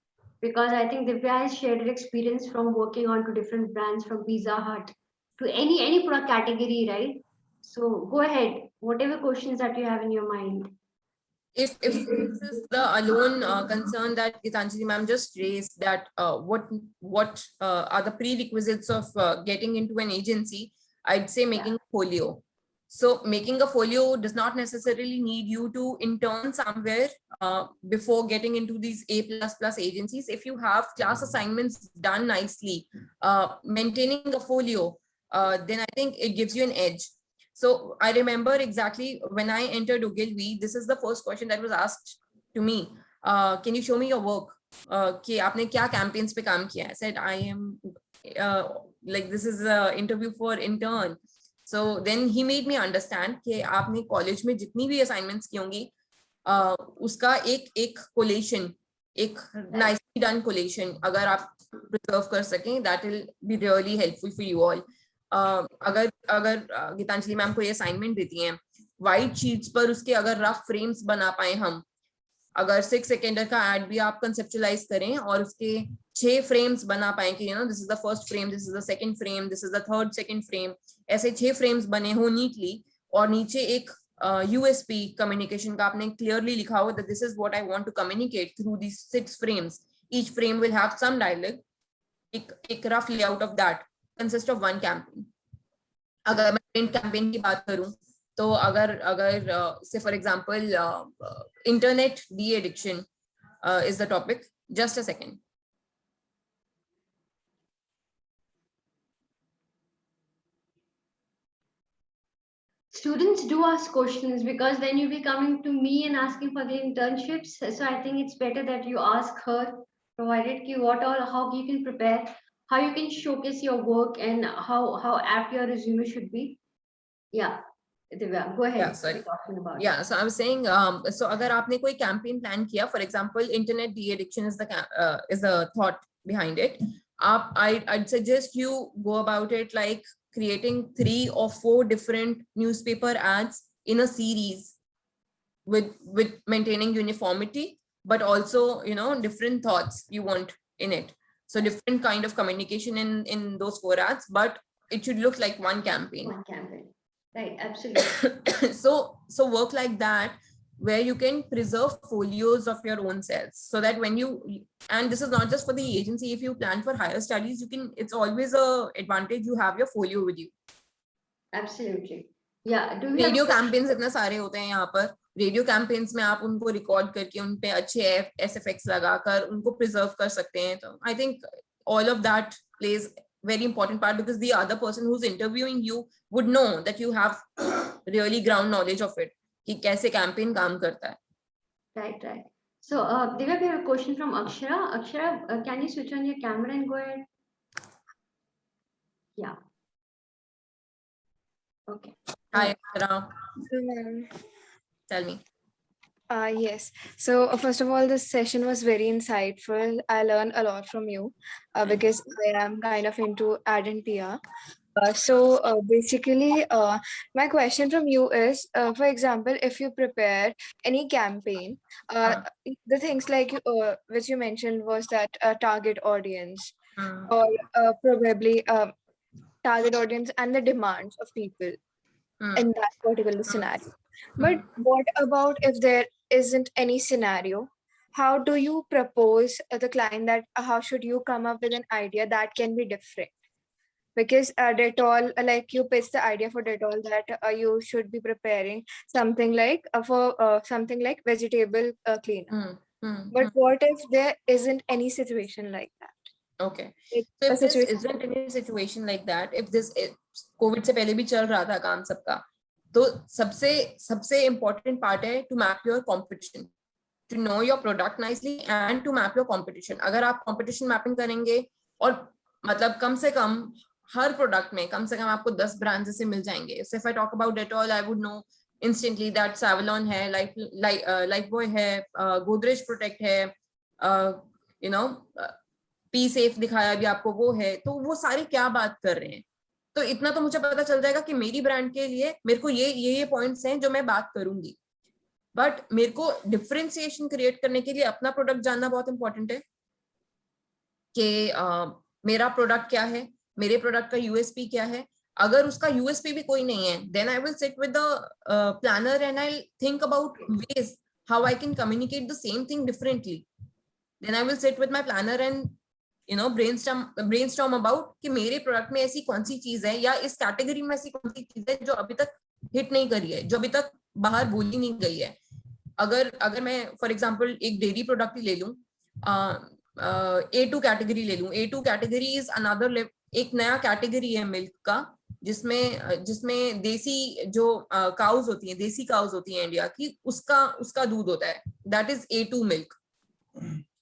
Because I think Divya has shared her experience from working on to different brands, from Pizza Hut to any product category, right? So go ahead, whatever questions that you have in your mind. If this is the alone concern that Gitanjali ma'am just raised, that what are the prerequisites of getting into an agency, I'd say making a folio. So making a folio does not necessarily need you to intern somewhere before getting into these A++ agencies. If you have class assignments done nicely, maintaining a folio, then I think it gives you an edge. So I remember exactly when I entered Ogilvy, this is the first question that was asked to me. Can you show me your work? कि आपने क्या campaigns पे काम किया? I said, I am like, this is an interview for intern. So then he made me understand कि आपने college में जितनी भी assignments की होंगी, उसका एक collation, एक nicely done collation अगर आप preserve कर सकें, that will be really helpful for you all. अगर गीतांजलि मैम को ये असाइनमेंट देती हैं, व्हाइट शीट्स पर उसके अगर रफ फ्रेम्स बना पाए हम, अगर 6 सेकेंड का एड भी आप कंसेप्चुअलाइज करें और उसके 6 फ्रेम्स बना पाए कि this is the first frame, this is the second frame, this is the third second frame, ऐसे 6 फ्रेम्स बने हो नीटली, और नीचे एक यूएसपी कम्युनिकेशन का आपने क्लियरली लिखा हो that this is what I want to communicate through these 6 frames, each frame will have some dialogue, एक rough layout of that consist of one campaign. अगर मैं print campaign की बात करूं, तो अगर say for example internet de-addiction is the topic. Just a second. Students do ask questions, because then you'll be coming to me and asking for the internships. So I think it's better that you ask her, provided how you can prepare, how you can showcase your work, and how apt your resume should be. Yeah, Divya, go ahead. Yeah, sorry. Yeah, so I was saying, so अगर आपने कोई campaign plan किया, for example, internet de-addiction is the thought behind it. I'd suggest you go about it like creating 3 or 4 different newspaper ads in a series with maintaining uniformity, but also different thoughts you want in it. So different kind of communication in those 4 ads, but it should look like one campaign. One campaign. Right, absolutely. So work like that, where you can preserve folios of your own selves, so that when and this is not just for the agency, if you plan for higher studies, it's always a advantage you have your folio with you. Absolutely. Yeah. Do radio campaigns इतने सारे होते हैं यहाँ पर, radio campaigns में आप उनको record करके उन पे अच्छे SFX लगाकर उनको preserve कर सकते हैं. तो I think all of that plays very important part, because the other person who's interviewing you would know that you have really ground knowledge of it, कि कैसे campaign काम करता है. Right. So Divya, we have a question from Akshara. Akshara, can you switch on your camera and go ahead? Yeah. Okay. Hi, Akshara. Um, Tell me. yes. So first of all, this session was very insightful. I learned a lot from you because I am kind of into ad and PR. Basically, my question from you is, for example, if you prepare any campaign, Uh, the things like which you mentioned was that target audience mm, or probably target audience and the demands of people mm, in that particular scenario. But mm. what about if there isn't any scenario? How do you propose the client that how should you come up with an idea that can be different? Because Dettol, like you pitch the idea for Dettol that you should be preparing something like for something like vegetable cleanup. Mm, mm, But mm. what if there isn't any situation like that? Okay. Like So a if this situation. isn't any situation like that, if this COVID से पहले भी चल रहा था काम सबका, तो सबसे सबसे important part है to map your competition, to know your product nicely and to map your competition. अगर आप competition mapping करेंगे और मतलब कम से कम हर प्रोडक्ट में कम से कम आपको 10 ब्रांड्स से मिल जाएंगे. So if I talk about Dettol, I would know instantly that Savalon है, Lifebuoy है, Godrej Protect है, you know, पी सेफ दिखाया भी आपको वो है. तो वो सारे क्या बात कर रहे हैं, तो इतना तो मुझे पता चल जाएगा कि मेरी ब्रांड के लिए मेरे को ये पॉइंट्स हैं जो मैं बात करूंगी. बट मेरे को डिफरेंशिएशन क्रिएट करने के लिए अपना प्रोडक्ट जानना बहुत इंपॉर्टेंट है कि मेरा प्रोडक्ट क्या है, मेरे प्रोडक्ट का यूएसपी क्या है. अगर उसका यूएसपी भी कोई नहीं है, then I will sit with the planner and I think about ways how I can communicate the same thing differently. Then I will sit with my planner and brainstorm about कि मेरे product में ऐसी कौन सी चीज है या इस category में ऐसी कौन सी चीज है जो अभी तक हिट नहीं करी है, जो अभी तक बाहर बोली नहीं गई है. अगर मैं फॉर एग्जांपल एक डेयरी प्रोडक्ट ही ले लूं, A2 कैटेगरी ले लूं. A2 कैटेगरी इज अनदर, एक नया कैटेगरी है मिल्क का, जिसमें देसी जो काउज होती हैं, देसी काउज होती हैं इंडिया की, उसका दूध होता है. That is A2 milk.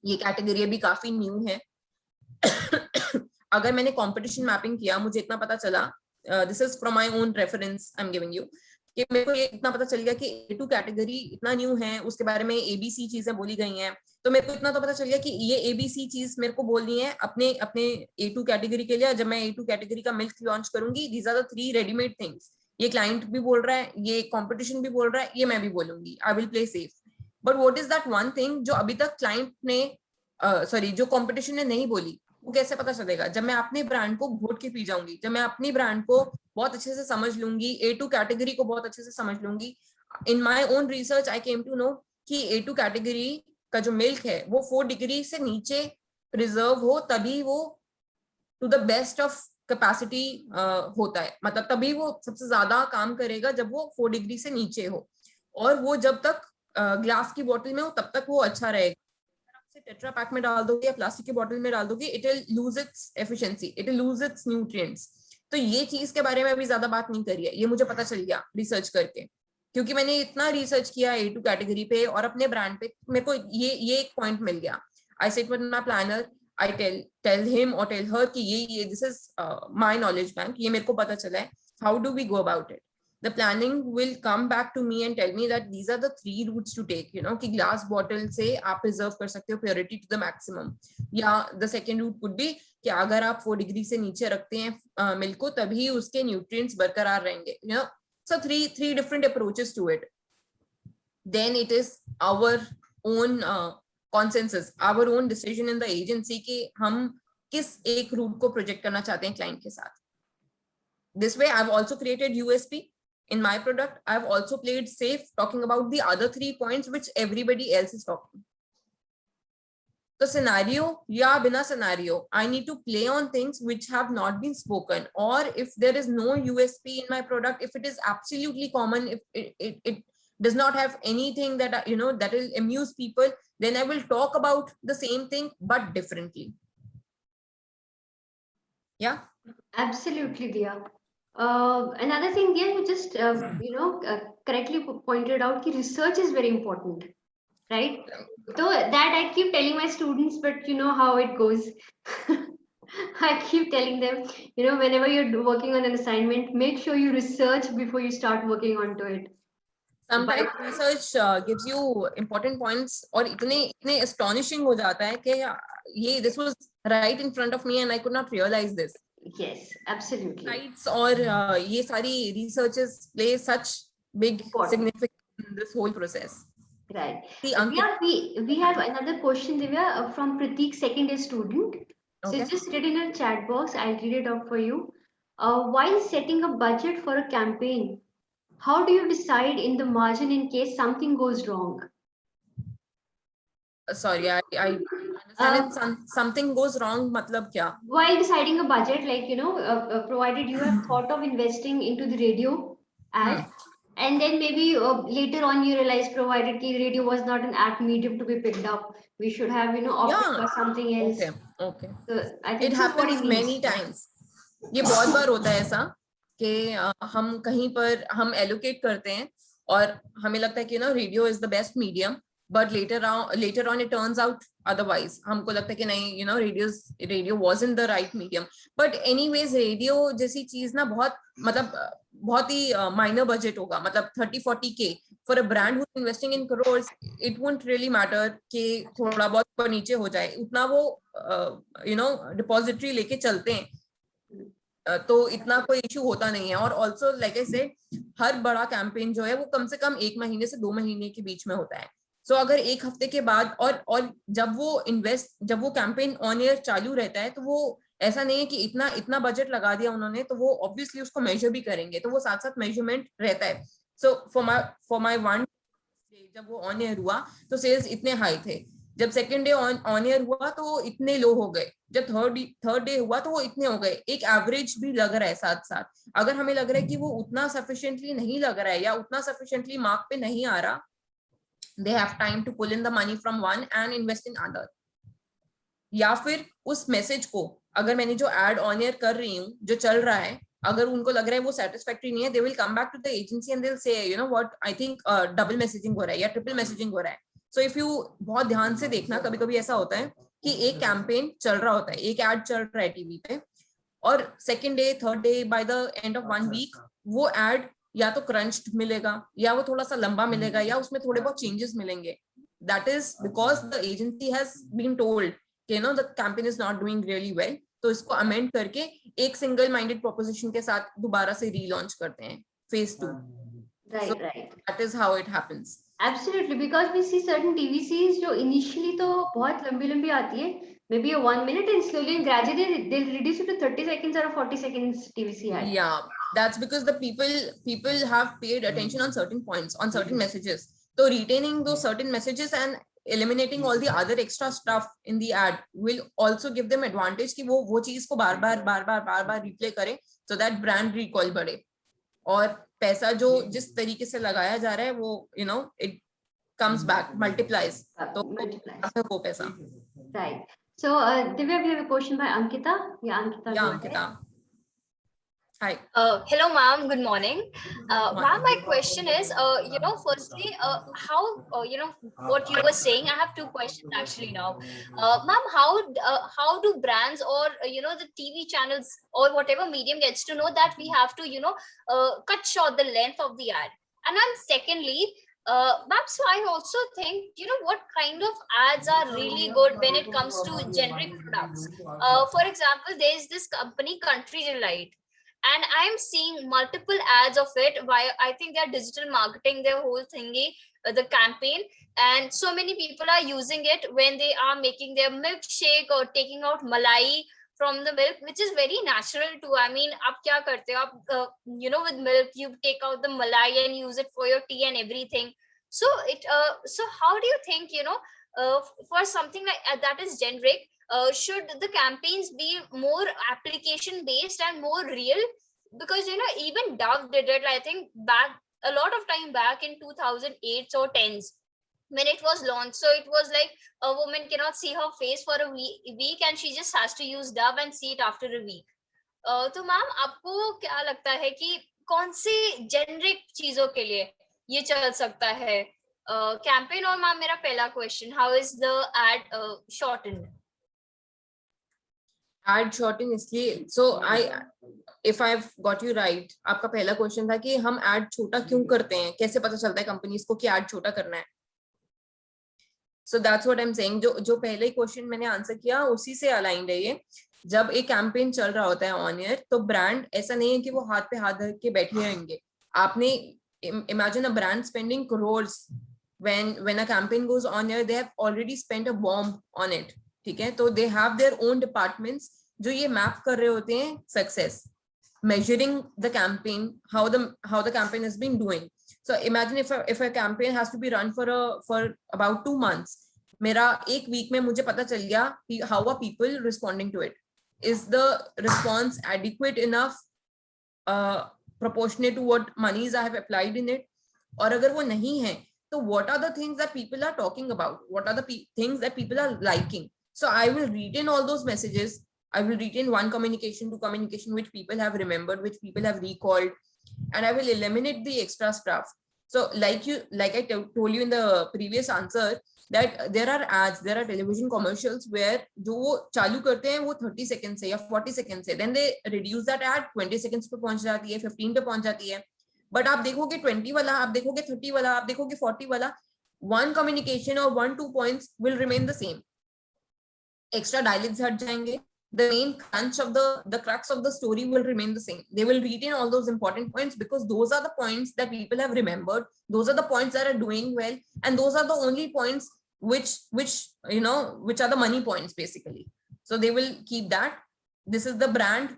ये कैटेगरी अभी काफी न्यू है. अगर मैंने कंपटीशन मैपिंग किया, मुझे इतना पता चला, this is from my own reference I am giving you, कि मेरे को ये इतना पता चल गया कि A2 कैटेगरी इतना न्यू है, उसके बारे में ABC चीजें बोली गई हैं. तो मेरे को इतना तो पता चल गया कि ये ABC चीज मेरे को बोलनी है अपने A2 कैटेगरी के लिए. जब मैं A2 कैटेगरी का मिल्क लॉन्च करूंगी, these are the 3 readymade things. ये क्लाइंट भी बोल रहा है, ये कंपटीशन भी बोल रहा है, ये मैं भी बोलूंगी. I will play safe. But what is that one thing जो अभी तक क्लाइंट ने सॉरी जो कंपटीशन ने नहीं बोली, वो कैसे पता चलेगा? जब मैं अपने ब्रांड को घोट के पी जाऊंगी, जब मैं अपनी ब्रांड को बहुत अच्छे से समझ लूंगी, A2 कैटेगरी को बहुत अच्छे से समझ लूंगी. In my own research I came to know कि A2 कैटेगरी का जो मिल्क है वो 4 डिग्री से नीचे प्रिजर्व हो, तभी वो to the best of capacity होता है. मतलब तभी वो सबसे ज्यादा काम करेगा जब वो 4 डिग्री से नीचे हो, और वो जब तक ग्लास की बोतल में हो तब तक वो अच्छा रहेगा. टेट्रा पैक में डाल दोगे या प्लास्टिक की बोतल में डाल दोगे, it will lose its efficiency, it will lose its nutrients. तो ये चीज के बारे में अभी ज्यादा बात नहीं करी है, ये मुझे पता चल गया रिसर्च करके, क्योंकि मैंने इतना रिसर्च किया A2 कैटेगरी पे और अपने ब्रांड पे. मेरे को ये एक पॉइंट मिल गया. I sit with my planner, I tell him और टेल हर कि ये this is my knowledge bank, ये मेरे को पता चला है. How do we go about it? The planning will come back to me and tell me that these are the 3 routes to take, कि glass bottle से आप preserve कर सकते हो purity to the maximum. या the second route would be कि अगर आप 4 डिग्री से नीचे रखते हैं मिल्क को, तभी उसके nutrients बरकरार रहेंगे. So three different approaches to it. Then it is our own consensus, our own decision in the agency कि हम किस एक route को project करना चाहते हैं client के साथ. This way I've also created USP in my product. I've also played safe, talking about the other 3 points which everybody else is talking. The scenario ya bina scenario, I need to play on things which have not been spoken, or if there is no USP in my product, if it is absolutely common, if it does not have anything that that will amuse people, then I will talk about the same thing but differently. Yeah, Absolutely, Dia. Another thing, yeah, you just correctly pointed out that research is very important, right? So that I keep telling my students, but you know how it goes. I keep telling them, whenever you're working on an assignment, make sure you research before you start working onto it. Sometimes research gives you important points और इतने astonishing हो जाता है कि ये this was right in front of me and I could not realize this. Yes, absolutely. Sites और ये सारी researches play such big significance in this whole process. Right. See, Ankit, We have another question, Divya, from Pratik, second year student. So okay. it's just written in a chat box. I'll read it out for you. While setting a budget for a campaign, how do you decide in the margin in case something goes wrong? Sorry, I understand. Something goes wrong. मतलब क्या? While deciding a budget, like provided you have thought of investing into the radio ad, and then maybe later on you realize, provided the radio was not an apt medium to be picked up, we should have opted for something else. Okay. So I think It happens many times. ये बहुत बार होता है ऐसा कि हम कहीं पर हम allocate करते हैं और हमें लगता है कि radio is the best medium, but later on it turns out otherwise. हमको लगता है कि नहीं, radio wasn't the right medium. But anyways, radio जैसी चीज ना बहुत ही minor budget होगा, मतलब 30-40K for a brand who's investing in crores. It won't really matter कि थोड़ा बहुत ऊपर नीचे हो जाए, उतना वो depository लेके चलते हैं, तो इतना कोई इशू होता नहीं है. और ऑल्सो लाइक आई सेड, हर बड़ा कैंपेन जो है वो कम से कम 1 महीने से 2 महीने के बीच में होता है. सो अगर 1 हफ्ते के बाद और जब वो कैंपेन ऑन एयर चालू रहता है, तो वो ऐसा नहीं है कि इतना बजट लगा दिया उन्होंने, तो वो ऑब्वियसली उसको मेजर भी करेंगे, तो वो साथ साथ मेजरमेंट रहता है. सो फॉर माई वन, जब वो ऑन एयर हुआ तो सेल्स इतने हाई थे, जब सेकेंड डे ऑन एयर हुआ तो इतने लो हो गए, जब थर्ड डे हुआ तो वो इतने हो गए. एक एवरेज भी लग रहा है साथ साथ. अगर हमें लग रहा है कि वो उतना सफिशिएंटली नहीं लग रहा है या उतना सफिशिएंटली मार्क पे नहीं आ रहा, they have time to pull in the money from one and invest in other. या फिर उस मैसेज को, अगर मैंने जो एड ऑन एयर कर रही हूँ, जो चल रहा है, अगर उनको लग रहा है वो सेटिस्फैक्टरी नहीं है, they will come back to the agency and they'll say, you know what, I think double messaging हो रहा है या ट्रिपल मैसेजिंग हो रहा है. सो इफ यू बहुत ध्यान से देखना, कभी कभी ऐसा होता है कि एक कैंपेन चल रहा होता है, एक एड चल रहा है टीवी पे, और second day third day by the end of 1 week वो एड या तो क्रंच्ड मिलेगा या वो थोड़ा सा लंबा मिलेगा या उसमें थोड़े बहुत चेंजेस मिलेंगे. That is because the agency has been told कि the campaign is not doing really well, तो इसको अमेंड करके एक सिंगल माइंडेड प्रोपोजिशन के साथ दोबारा से रीलॉन्च करते हैं phase 2. Right. That is how it happens. Absolutely, because we see certain TVCs जो initially तो बहुत लंबी आती है, maybe a 1 minute, and slowly and gradually they'll reduce it to 30 seconds or a 40 seconds TVC ad. Yeah, that's because the people have paid attention on certain points, on certain messages. So retaining those certain messages and eliminating all the other extra stuff in the ad will also give them advantage कि वो चीज को बार बार replay करे, so that brand recall बढ़े. और पैसा जो जिस तरीके से लगाया जा रहा है वो it comes back, multiplies. तो वो पैसा. Right. So Divya, we have a question by Ankita. Yeah, Ankita. Hi. Hello, ma'am. Good morning. Ma'am, my question is, firstly, how, what you were saying, I have 2 questions actually now. Ma'am, how do brands or, the TV channels or whatever medium gets to know that we have to, cut short the length of the ad? And then secondly, ma'am, so I also think, what kind of ads are really good when it comes to generic products? For example, there's this company, Country Delight, and I'm seeing multiple ads of it via, I think they're digital marketing, their whole thingy, the campaign, and so many people are using it when they are making their milkshake or taking out malai from the milk, which is very natural too. I mean, aap kya karte ho? With milk, you take out the malai and use it for your tea and everything. So so how do you think, for something like that is generic, should the campaigns be more application based and more real? Because even Dove did it, I think, back a lot of time back in 2008 or 10s when it was launched. So it was like a woman cannot see her face for a week and she just has to use Dove and see it after a week. तो ma'am, आपको क्या लगता है कि कौन सी generic चीजों के लिए ये चल सकता है कैंपेन? और मैम, मेरा पहला question, how is the ad shortened? Ad shorten इसलिए, so if I've got you right, आपका पहला क्वेश्चन था कि हम ad छोटा क्यों करते हैं, कैसे पता चलता है कंपनीज को कि ad छोटा करना है. So that's what I'm saying. जो पहले क्वेश्चन मैंने आंसर किया उसी से अलाइंड है ये. जब एक कैंपेन चल रहा होता है ऑन एयर, तो ब्रांड ऐसा नहीं है कि वो हाथ पे हाथ धर के बैठे रहेंगे. आपने imagine a brand spending crores when a campaign goes on air, they have already spent a bomb on it. ठीक है, तो they have their own departments जो ये मैप कर रहे होते हैं success, measuring the campaign, how the campaign has been doing. So imagine if a campaign has to be run for about 2 months, मेरा एक वीक में मुझे पता चल गया कि how are people responding to it, is the response adequate enough, proportionate to what monies I have applied in it, और अगर वो नहीं है तो what are the things that people are talking about, what are the things that people are liking. So I will retain all those messages. I will retain one communication, two communication which people have remembered, which people have recalled, and I will eliminate the extra stuff. So like I told you in the previous answer, that there are ads, there are television commercials where जो वो चालू करते हैं वो 30 seconds से या 40 seconds से, then they reduce that ad 20 seconds पे पहुंच जाती है, 15 पे पहुंच जाती है. But आप देखोगे 20 वाला, आप देखोगे 30 वाला, आप देखोगे 40 वाला, one communication or 1-2 points will remain the same. Extra dialogues हट जाएंगे. The main crunch of the crux of the story will remain the same. They will retain all those important points because those are the points that people have remembered. Those are the points that are doing well, and those are the only points which are the money points basically. So they will keep that. This is the brand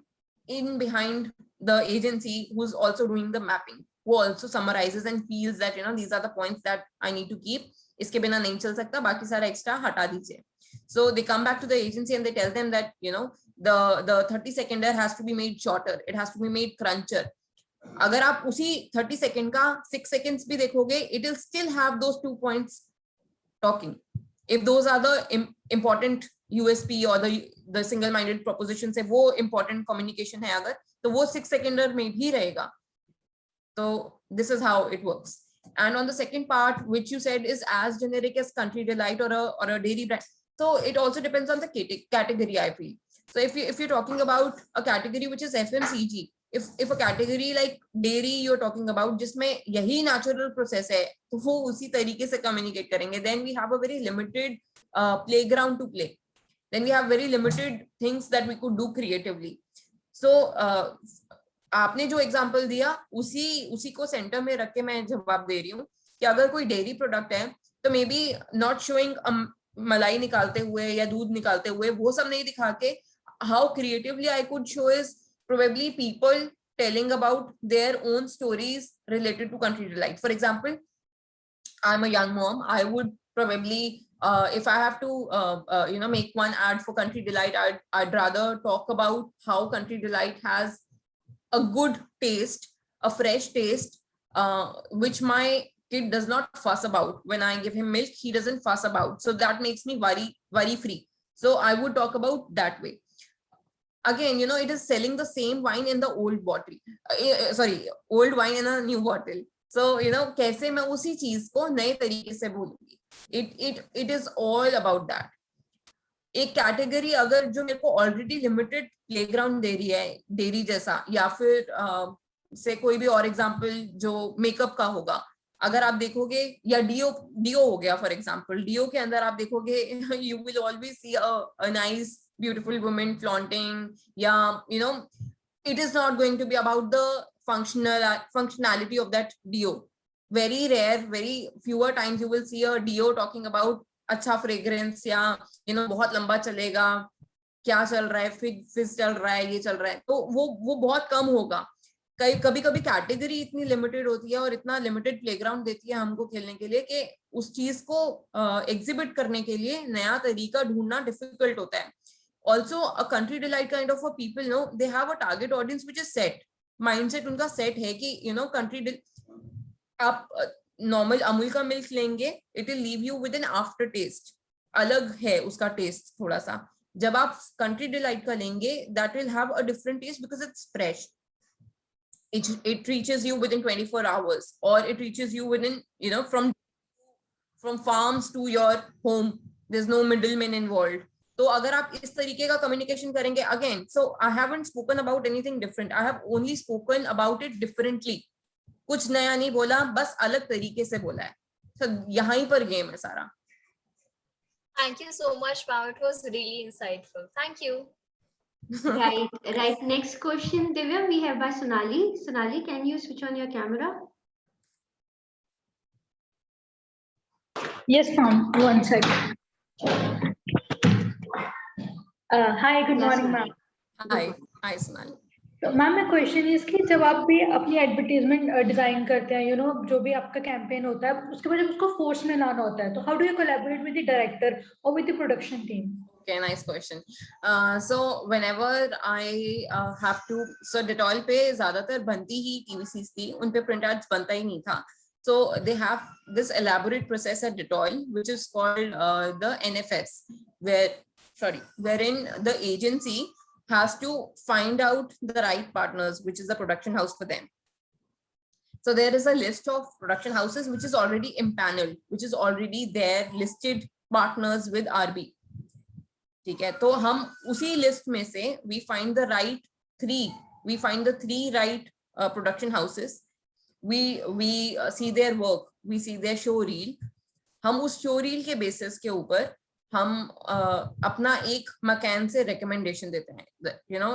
in behind the agency who's also doing the mapping, who also summarizes and feels that these are the points that I need to keep. इसके बिना नहीं चल सकता, बाकी सारा extra हटा दीजिए. So they come back to the agency and they tell them that the 30 seconder has to be made shorter, it has to be made cruncher. अगर आप उसी 30 second का 6 seconds भी देखोगे, it will still have those 2 points talking. If those are the important USP or the single minded propositions है, वो important communication है अगर, तो वो 6 seconder में भी रहेगा. So this is how it works. And on the second part, which you said is as generic as Country Delight or a dairy brand. So it also depends on the category, I feel. So if you're talking about a category which is FMCG, if a category like dairy you're talking about, जिसमें यही natural process है, तो वो उसी तरीके से communicate करेंगे. Then we have a very limited playground to play. Then we have very limited things that we could do creatively. So आपने जो एग्जांपल दिया उसी को सेंटर में रख के मैं जवाब दे रही हूँ कि अगर कोई डेयरी प्रोडक्ट है तो मे बी नॉट शोइंग मलाई निकालते हुए या दूध निकालते हुए, वो सब नहीं दिखा के how creatively I could show is probably people telling about their own stories related to Country Delight. For example, I am a young mom, I would probably if I have to make one ad for Country Delight, I'd rather talk about how Country Delight has a good taste, a fresh taste, which my kid does not fuss about. When I give him milk, he doesn't fuss about. So that makes me worry free. So I would talk about that way. Again, it is selling the same wine in the old bottle. Old wine in a new bottle. So, कैसे मैं उसी चीज को नए तरीके से बोलूंगी. It is all about that. एक कैटेगरी अगर जो मेरे को ऑलरेडी लिमिटेड प्लेग्राउंड दे रही है, डेयरी जैसा, या फिर से कोई भी और एग्जांपल जो मेकअप का होगा, अगर आप देखोगे, या डियो हो गया फॉर एग्जांपल, डियो के अंदर आप देखोगे you will always see a nice beautiful woman flaunting, या it is not going to be about the functionality of that deo. Very rare, very fewer times you will see a deo talking about अच्छा fragrance या बहुत लंबा चलेगा, क्या चल रहा है, फिज चल रहा है, ये चल रहा है, तो वो बहुत कम होगा. कभी कभी कैटेगरी इतनी लिमिटेड होती है और इतना लिमिटेड प्लेग्राउंड देती है हमको खेलने के लिए कि उस चीज को एग्जिबिट करने के लिए नया तरीका ढूंढना डिफिकल्ट होता है. Also a Country Delight kind of a people they have a target audience which is set. Mindset उनका सेट है कि कंट्री, आप नॉर्मल अमूल का मिल्क लेंगे, it will leave you with an aftertaste, अलग है उसका टेस्ट थोड़ा सा. जब आप कंट्री डिलाइट का लेंगे, that will have a different taste because it's fresh. It reaches you within 24 hours, or it reaches you within from farms to your home. There's no middleman involved. तो अगर आप इस तरीके का कम्युनिकेशन करेंगे, again so I haven't spoken about anything different, I have only spoken about it differently, कुछ नया नहीं बोला, बस अलग तरीके से बोला है। तो यहाँ पर गेम है सारा। Thank you so much, ma'am. It was really insightful. Thank you. Right. Next question, Divya, we have by Sonali. Sonali, can you switch on your camera? Yes, ma'am. One second. Hi, good morning, ma'am. Hi, Sonali. तो ma'am मैं question is कि जब आप भी अपनी advertisement design करते हैं, जो भी आपका कैंपेन होता है, उसके बाद जब उसको फोर्स में लाना होता है, तो how do you collaborate with the director और with the production team? Okay, nice question. So whenever I have to, so Dettol पे ज़्यादातर बनती ही TVCs थी, उन पे print ads बनता ही नहीं था. So they have this elaborate process at Dettol, which is called the NFS, wherein the agency has to find out the right partners, which is the production house for them. So there is a list of production houses which is already impaneled, which is already there, listed partners with RB. ठीक है, तो हम उसी list में से we find the three right production houses. We see their work, we see their show reel. हम उस show reel के basis के ऊपर हम अपना एक McCann से recommendation देते हैं.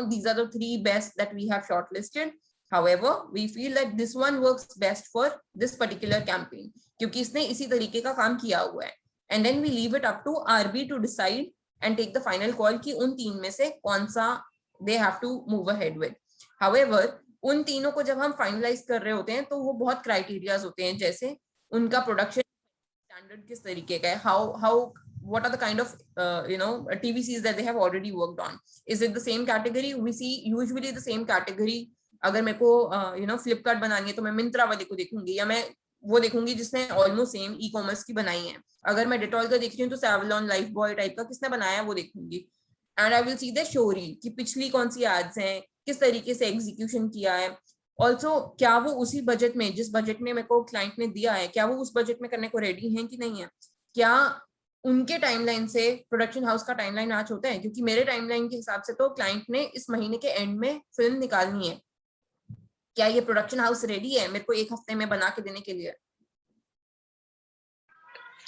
These are the 3 best that we have shortlisted. However, we feel that this one works best for this particular campaign क्योंकि इसने इसी तरीके का काम किया हुआ है. And then we leave it up to RB to decide and take the final call कि उन 3 में से कौन सा they have to move ahead with. However, उन तीनों को जब हम finalize कर रहे होते हैं तो वो बहुत criterias होते हैं, जैसे उनका production standard किस तरीके का है, what are the kind of TVCs that they have already worked on. Is it the same category? We see usually the same category. अगर मेरे को Flipkart बनानी है तो मैं Myntra वाले को देखूंगी, या मैं वो देखूंगी जिसने ऑलमोस्ट सेम ई कॉमर्स की बनाई है. अगर मैं डेटॉल का देख रही हूँ तो Savlon, Lifebuoy टाइप का किसने बनाया है वो देखूंगी. And I will see the show reel कि पिछली कौन सी एड्स हैं, किस तरीके से एग्जीक्यूशन किया है. ऑल्सो क्या वो उसी बजट में, जिस बजट में मेरे को क्लाइंट ने दिया है, क्या वो उस बजट में करने को रेडी हैं कि नहीं है. क्या उनके टाइमलाइन से प्रोडक्शन हाउस का टाइमलाइन मैच होता है, क्योंकि मेरे टाइमलाइन के हिसाब से तो क्लाइंट ने इस महीने के एंड में फिल्म निकालनी है. क्या ये प्रोडक्शन हाउस रेडी है मेरे को 1 हफ्ते में बना के देने के लिए?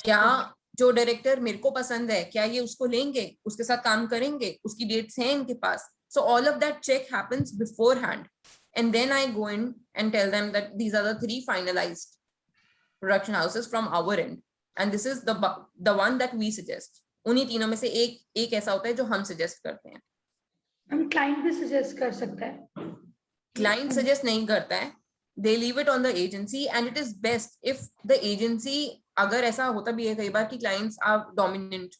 क्या जो डायरेक्टर मेरे को पसंद है, क्या ये उसको लेंगे, उसके साथ काम करेंगे, उसकी डेट्स हैं इनके पास. So all of that check happens beforehand, and then I go in and tell them that these are the 3 finalized production houses from our end, and this is the one that we suggest. उन्हीं तीनों में से एक ऐसा होता है जो हम सजेस्ट करते हैं. हम क्लाइंट भी सजेस्ट कर सकता है? क्लाइंट सजेस्ट नहीं करता है, they leave it on the agency, and it is best if the agency, अगर ऐसा होता भी है कई बार कि clients are dominant,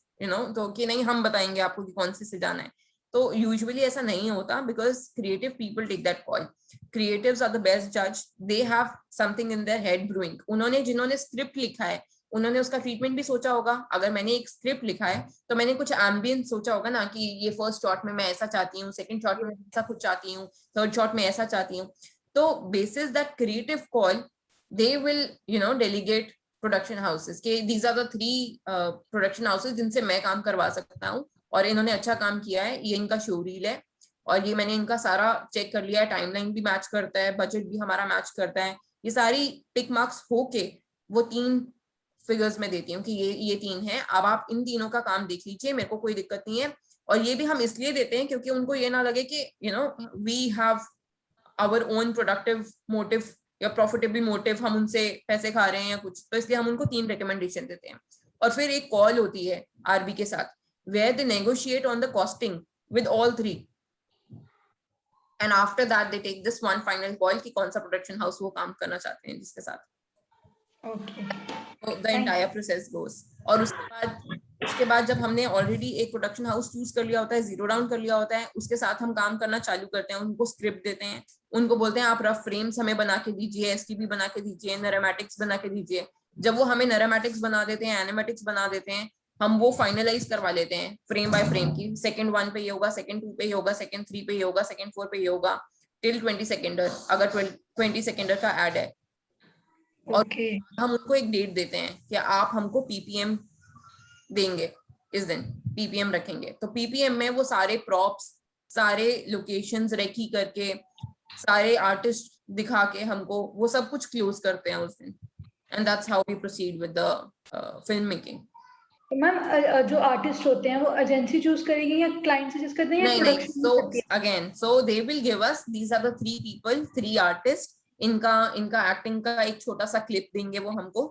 तो कि नहीं हम बताएंगे आपको कि कौन से जाना है, तो यूजुअली ऐसा नहीं होता, because creative people take that call. Creatives are the best जज, they have something in their head brewing. जिन्होंने स्क्रिप्ट लिखा है उन्होंने उसका ट्रीटमेंट भी सोचा होगा. अगर मैंने एक स्क्रिप्ट लिखा है तो मैंने कुछ एम्बियंस सोचा होगा ना, कि ये फर्स्ट शॉट में मैं ऐसा चाहती हूँ, सेकंड शॉट में ऐसा कुछ चाहती हूँ, थर्ड शॉट में ऐसा चाहती हूँ. तो basis that creative call they will delegate production houses के these are the 3 production houses जिनसे मैं काम करवा सकता हूँ, और इन्होंने अच्छा काम किया है, ये इनका शो रील है, और ये मैंने इनका सारा चेक कर लिया है, टाइमलाइन भी मैच करता है, बजट भी हमारा मैच करता है. ये सारी टिक मार्क्स होके वो 3 फिगर्स में देती हूँ कि ये 3 है, अब आप इन तीनों का काम देख लीजिए, मेरे को कोई दिक्कत नहीं है. और ये भी हम इसलिए देते हैं क्योंकि उनको ये ना लगे कि we have our own productive motive या प्रॉफिटेबल मोटिव, हम उनसे पैसे खा रहे हैं या कुछ, तो इसलिए हम उनको 3 रिकमेंडेशन देते हैं. और फिर एक कॉल होती है आरबी के साथ, where they negotiate on the costing with all 3, and after that they take this one final call कि कौन सा प्रोडक्शन हाउस वो काम करना चाहते हैं जिसके साथ. Okay. So the entire process goes. और उसके बाद जब हमने ऑलरेडी एक प्रोडक्शन हाउस चूज कर लिया होता है, जीरो डाउन कर लिया होता है, उसके साथ हम काम करना चालू करते हैं. उनको स्क्रिप्ट देते हैं, उनको बोलते हैं आप रफ फ्रेम्स हमें बना के दीजिए, एसटीबी बना के दीजिए, नरेमैटिक्स बना के दीजिए. जब वो हमें नरेमैटिक्स बना देते हैं, एनिमेटिक्स बना देते हैं, हम वो फाइनलाइज करवा लेते हैं फ्रेम बाय फ्रेम की. सेकंड 1 पे ये होगा, सेकंड 2 पे ये होगा, सेकंड 3 पे ये होगा, सेकंड 4 पे ये होगा, टिल 20 सेकेंडर, अगर 20 सेकेंडर का एड है. और हम उनको एक डेट देते हैं कि आप हमको पीपीएम देंगे इस दिन. PPM रखेंगे. तो PPM में वो सारे props, सारे locations रेकी करके, सारे artists दिखा के हमको वो सब कुछ close करते हैं उस दिन. And that's how we proceed with the filmmaking. तो मैम जो आर्टिस्ट होते हैं वो एजेंसी चूज करेगी या क्लाइंट से चूज करते हैं या नहीं, production so again, so they will give us, these are the 3 people, 3 artists. इनका acting का एक छोटा सा clip देंगे वो हमको.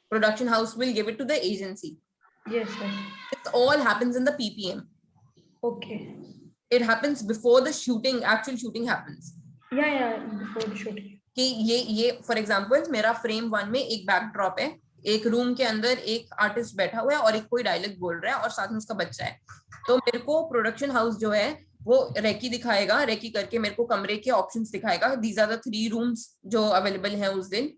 Production house will give it to the agency. Yes, sir. It all happens in the PPM. Okay. It happens before the shooting, actual shooting happens. Yeah, before the shooting. कि ये for example मेरा frame 1 में एक backdrop है, एक room के अंदर एक आर्टिस्ट बैठा हुआ है और एक कोई डायलॉग बोल रहा है और साथ में उसका बच्चा है. तो मेरे को प्रोडक्शन हाउस जो है वो रेकी दिखाएगा, रेकी करके मेरे को कमरे के ऑप्शंस दिखाएगा. दीज आर द 3 रूम्स जो अवेलेबल हैं उस दिन.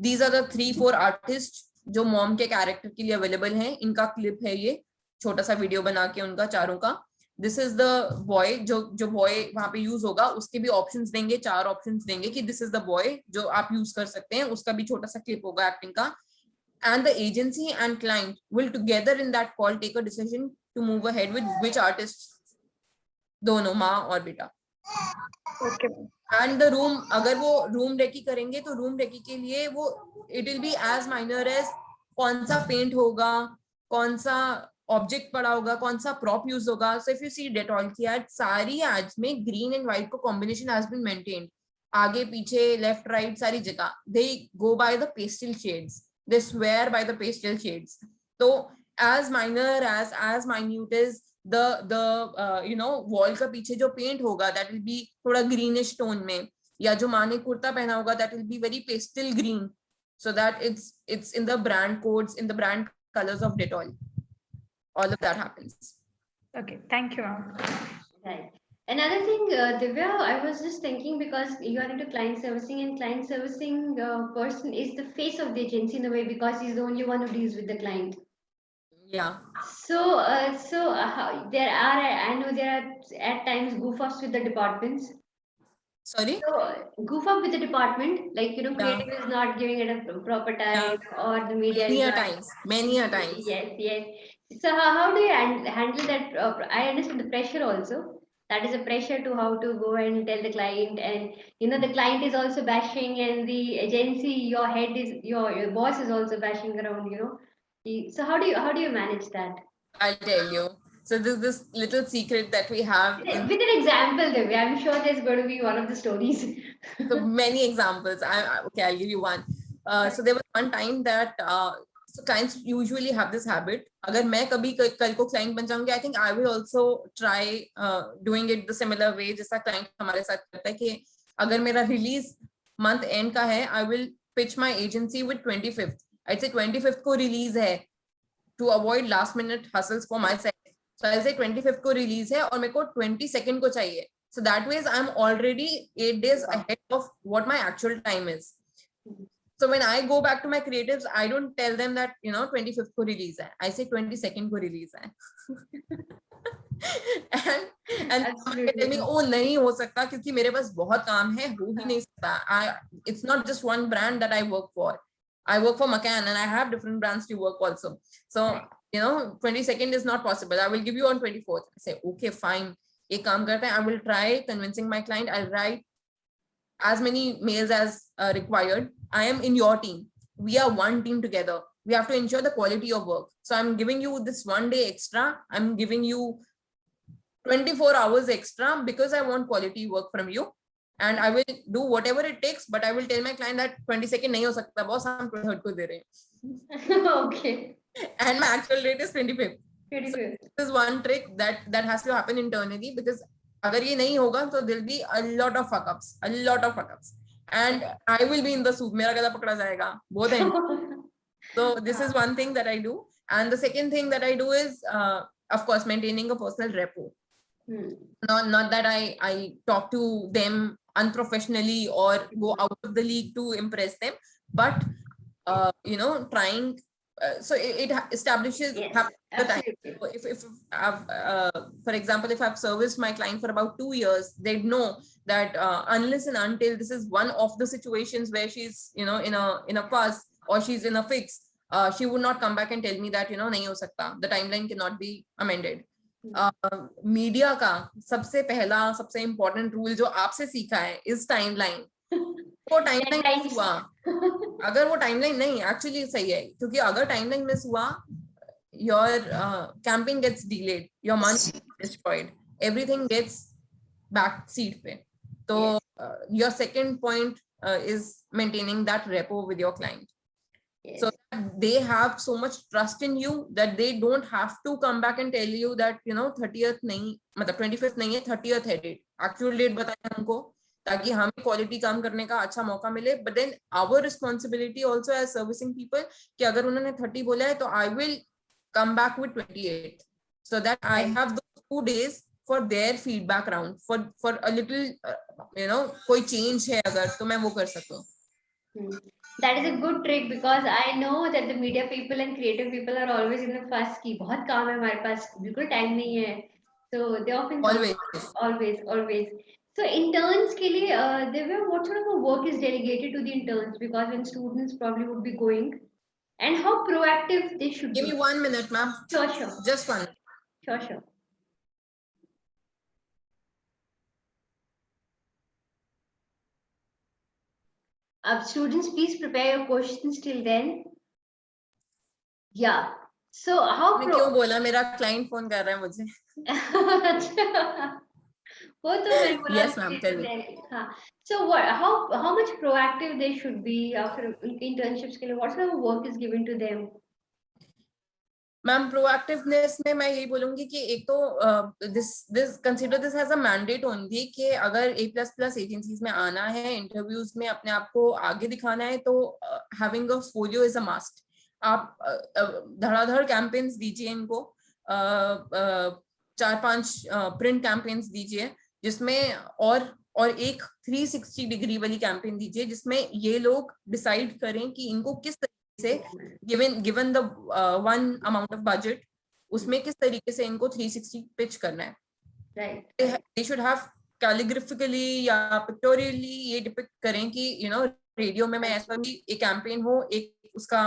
दीज आर द 3-4 आर्टिस्ट जो मॉम के कैरेक्टर के लिए अवेलेबल हैं. इनका क्लिप है, ये छोटा सा वीडियो बना के उनका चारों का. दिस इज द बॉय, जो बॉय वहां पे यूज होगा उसके भी ऑप्शंस देंगे, 4 ऑप्शंस देंगे कि दिस इज द बॉय जो आप यूज कर सकते हैं. उसका भी छोटा सा क्लिप होगा एक्टिंग का. And the agency and client will together in that call take a decision to move ahead with which artists, दोनों माँ और बेटा. Okay. And the room, अगर वो room रेकी करेंगे तो room रेकी के लिए वो it will be as minor as कौन सा पेंट होगा, कौन सा ऑब्जेक्ट पड़ा होगा, कौन सा prop यूज होगा. So if you see Dettol की ad, सारी ads में green and white को combination has been maintained. आगे पीछे left right सारी जगह they go by the pastel shades. They swear by the pastel shades. So as minor as minute is the wall का पीछे जो paint होगा that will be थोड़ा greenish tone में, या जो माँ ने कुर्ता पहना होगा that will be very pastel green, so that it's in the brand codes, in the brand colors of Dettol. All of that happens. Okay, thank you, ma'am. Right. Another thing, Divya, I was just thinking, because you are into client servicing, and client servicing person is the face of the agency in a way, because he's the only one who deals with the client. Yeah. So, there are, I know there are at times goof offs with the departments. Sorry? So, goof up with the department, like, creative is not giving it a proper time, or the media Many is a not. times. Many a times. Yes. So, how do you handle that? I understand the pressure also. That is a pressure to how to go and tell the client, and the client is also bashing, and the agency, your head is your boss is also bashing around. So how do you manage that? I'll tell you. So there's this little secret that we have. With an example, Divya, I'm sure there's going to be one of the stories. So many examples. Okay, I'll give you one. So there was one time that so clients usually have this habit. अगर मैं कभी कल को client बन जाऊंगी, I think I will also try doing it the similar way जैसा client हमारे साथ करता है कि अगर मेरा release month end का है, I will pitch my agency with 25th. I'd say 25th को release है to avoid last minute hustles for my side. So I'll say 25th को release है और मेरे को 22nd को चाहिए. So that way I'm already 8 days ahead of what my actual time is. So when I go back to my creatives, I don't tell them that 25th को release है. I say 22nd को release है. and tell me, oh नहीं हो सकता क्योंकि मेरे पास बहुत काम है, हो ही नहीं सकता. It's not just one brand that I work for. I work for McCann and I have different brands to work also. So 22nd is not possible. I will give you on 24th. I say okay, fine. एक काम करते हैं, I will try convincing my client. I'll write as many mails as required. I am in your team. We are one team together. We have to ensure the quality of work. So I'm giving you this one day extra. I'm giving you 24 hours extra because I want quality work from you. And I will do whatever it takes, but I will tell my client that 22nd नहीं हो सकता boss, हम 23rd को दे रहे हैं. Okay. And my actual date is 25th. 25th. So this is one trick that has to happen internally, because अगर ये नहीं होगा तो there'll be a lot of fuck ups, and I will be in the soup. मेरा गला पकड़ा जाएगा both ends. So this is one thing that I do, and the second thing that I do is of course maintaining a personal rapport. Not that I talk to them unprofessionally or go out of the league to impress them, but trying. So it establishes the time. So if I've, for example, if I've serviced my client for about 2 years, they'd know that unless and until this is one of the situations where she's in a fuss or she's in a fix, she would not come back and tell me that नहीं हो सकता, the timeline cannot be amended. Media का सबसे पहला सबसे important rule जो आपसे सीखा है इज टाइमलाइन. वो टाइमलाइन मिस हुआ, अगर वो टाइमलाइन नहीं एक्चुअली सही है, क्योंकि अगर टाइमलाइन मिस हुआ your campaign gets delayed, your money is destroyed, everything gets back seat pe. So your second point is maintaining that rapport with your client. Yes. So that they have so much trust in you that they don't have to come back and tell you that 30th नहीं, मतलब 25th नहीं है, 30th है date, actual date बताए हमको ताकि हमें quality काम करने का अच्छा मौका मिले. But then our responsibility also as servicing people कि अगर उन्होंने 30 बोला है तो I will come back with 28 so that I have those 2 days for their feedback round, for a little कोई change है अगर तो मैं वो कर सकूं. That is a good trick because I know that the media people and creative people are always in the first की बहुत काम है हमारे पास, बिल्कुल टाइम नहीं है, so they often always. So interns के लिए Divya, what sort of a work is delegated to the interns, because when students probably would be going, and how proactive they should Give be? me 1 minute, ma'am. Sure. Just one. Sure. Students, please prepare your questions till then. Yeah. So how मैं क्यों बोला मेरा client phone कर रहा है मुझे? वो तो मैंने बोला. Yes, ma'am. Tell me. हाँ. So how much proactive they should be after internships के लिए? What sort of work is given to them? Ma'am proactiveness में मैं यही बोलूंगी कि एक तो this consider this as a mandate only कि अगर A++ एजेंसीज में आना है, इंटरव्यूज में अपने आप को आगे दिखाना है, तो having a folio is a must. आप धड़ाधड़ कैंपेन्स दीजिए इनको, 4-5 प्रिंट कैंपेन्स दीजिए जिसमें और एक 360 डिग्री वाली कैंपेन दीजिए जिसमें ये लोग डिसाइड करें कि इनको किस से given the one amount of budget, उसमें किस तरीके से इनको 360 पिच करना है. Right. They should have calligraphically या pictorially ये डिपिक्ट करें कि रेडियो में मैं ऐसा भी एक कैंपेन हो, एक उसका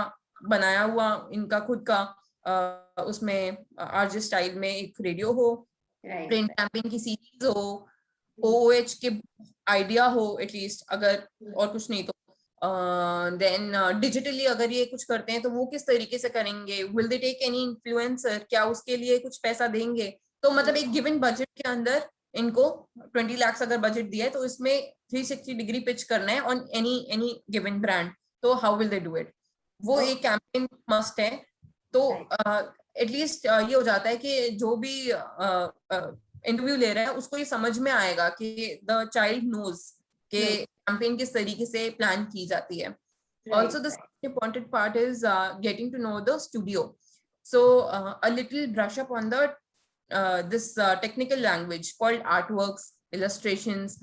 बनाया हुआ इनका खुद का उसमें आरजे स्टाइल में एक रेडियो हो, प्रिंट कैंपेन की सीरीज हो, OOH के आइडिया हो एटलीस्ट, अगर और कुछ नहीं तो देन डिजिटली अगर ये कुछ करते हैं तो वो किस तरीके से करेंगे, will they take any influencer, क्या उसके लिए कुछ पैसा देंगे. तो मतलब एक गिवन बजट के अंदर इनको 20 लाख अगर बजट दिया है तो इसमें 360 डिग्री पिच करना है ऑन एनी गिवन ब्रांड. तो how will they do it, वो एक कैंपेन मस्ट है. तो एटलीस्ट ये हो जाता है कि जो भी इंटरव्यू ले रहा है उसको ये समझ में आएगा कि द चाइल्ड नोज के कैंपेन किस तरीके से प्लान की जाती है. Also the second important part is getting to know the studio. So a little brush up on the this technical language called artworks, illustrations.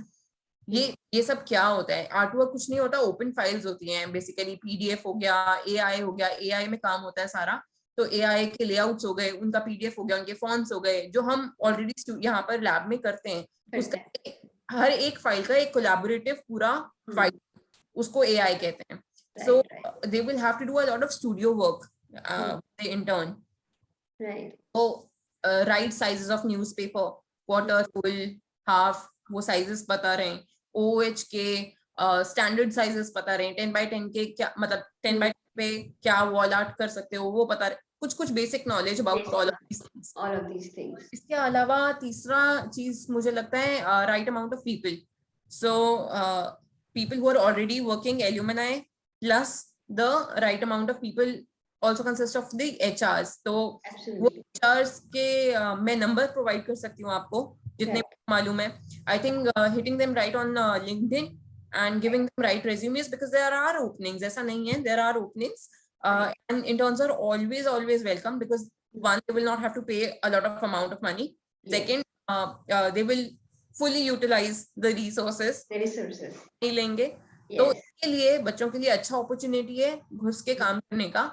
ये सब क्या होता है? आर्टवर्क कुछ नहीं होता, ओपन फाइल्स होती हैं बेसिकली. PDF हो गया, AI हो गया, AI में काम होता है सारा, तो AI के लेआउट्स हो गए, उनका PDF हो गया, उनके फॉन्ट्स हो गए, जो हम ऑलरेडी यहाँ पर लैब में करते हैं. उसका हर एक फाइल का एक कोलैबोरेटिव पूरा फाइल, उसको AI कहते हैं. So they will have to do a lot of studio work, the intern. Right. So right sizes of newspaper, quarter, full, half, वो sizes बता रहे हैं. OOH के standard sizes बता रहे हैं. 10x10 के क्या मतलब 10x10 पे क्या wall art कर सकते हो वो बता रहे. कुछ basic knowledge about all of these things. इसके अलावा तीसरा चीज मुझे लगता है right amount of people. So people who are already working, alumni, plus the right amount of people also consist of the HRs. तो वो HRs के मैं नंबर प्रोवाइड कर सकती हूँ आपको जितने मालूम है. I think hitting them right on LinkedIn and giving them right resumes, because there are openings. ऐसा नहीं है, there are openings. And interns are always welcome, because one, they will not have to pay a lot of amount of money. Second, they will fully utilize the resources. नहीं लेंगे. तो इसके लिए बच्चों के लिए अच्छा अपॉर्चुनिटी है घुस के काम करने का.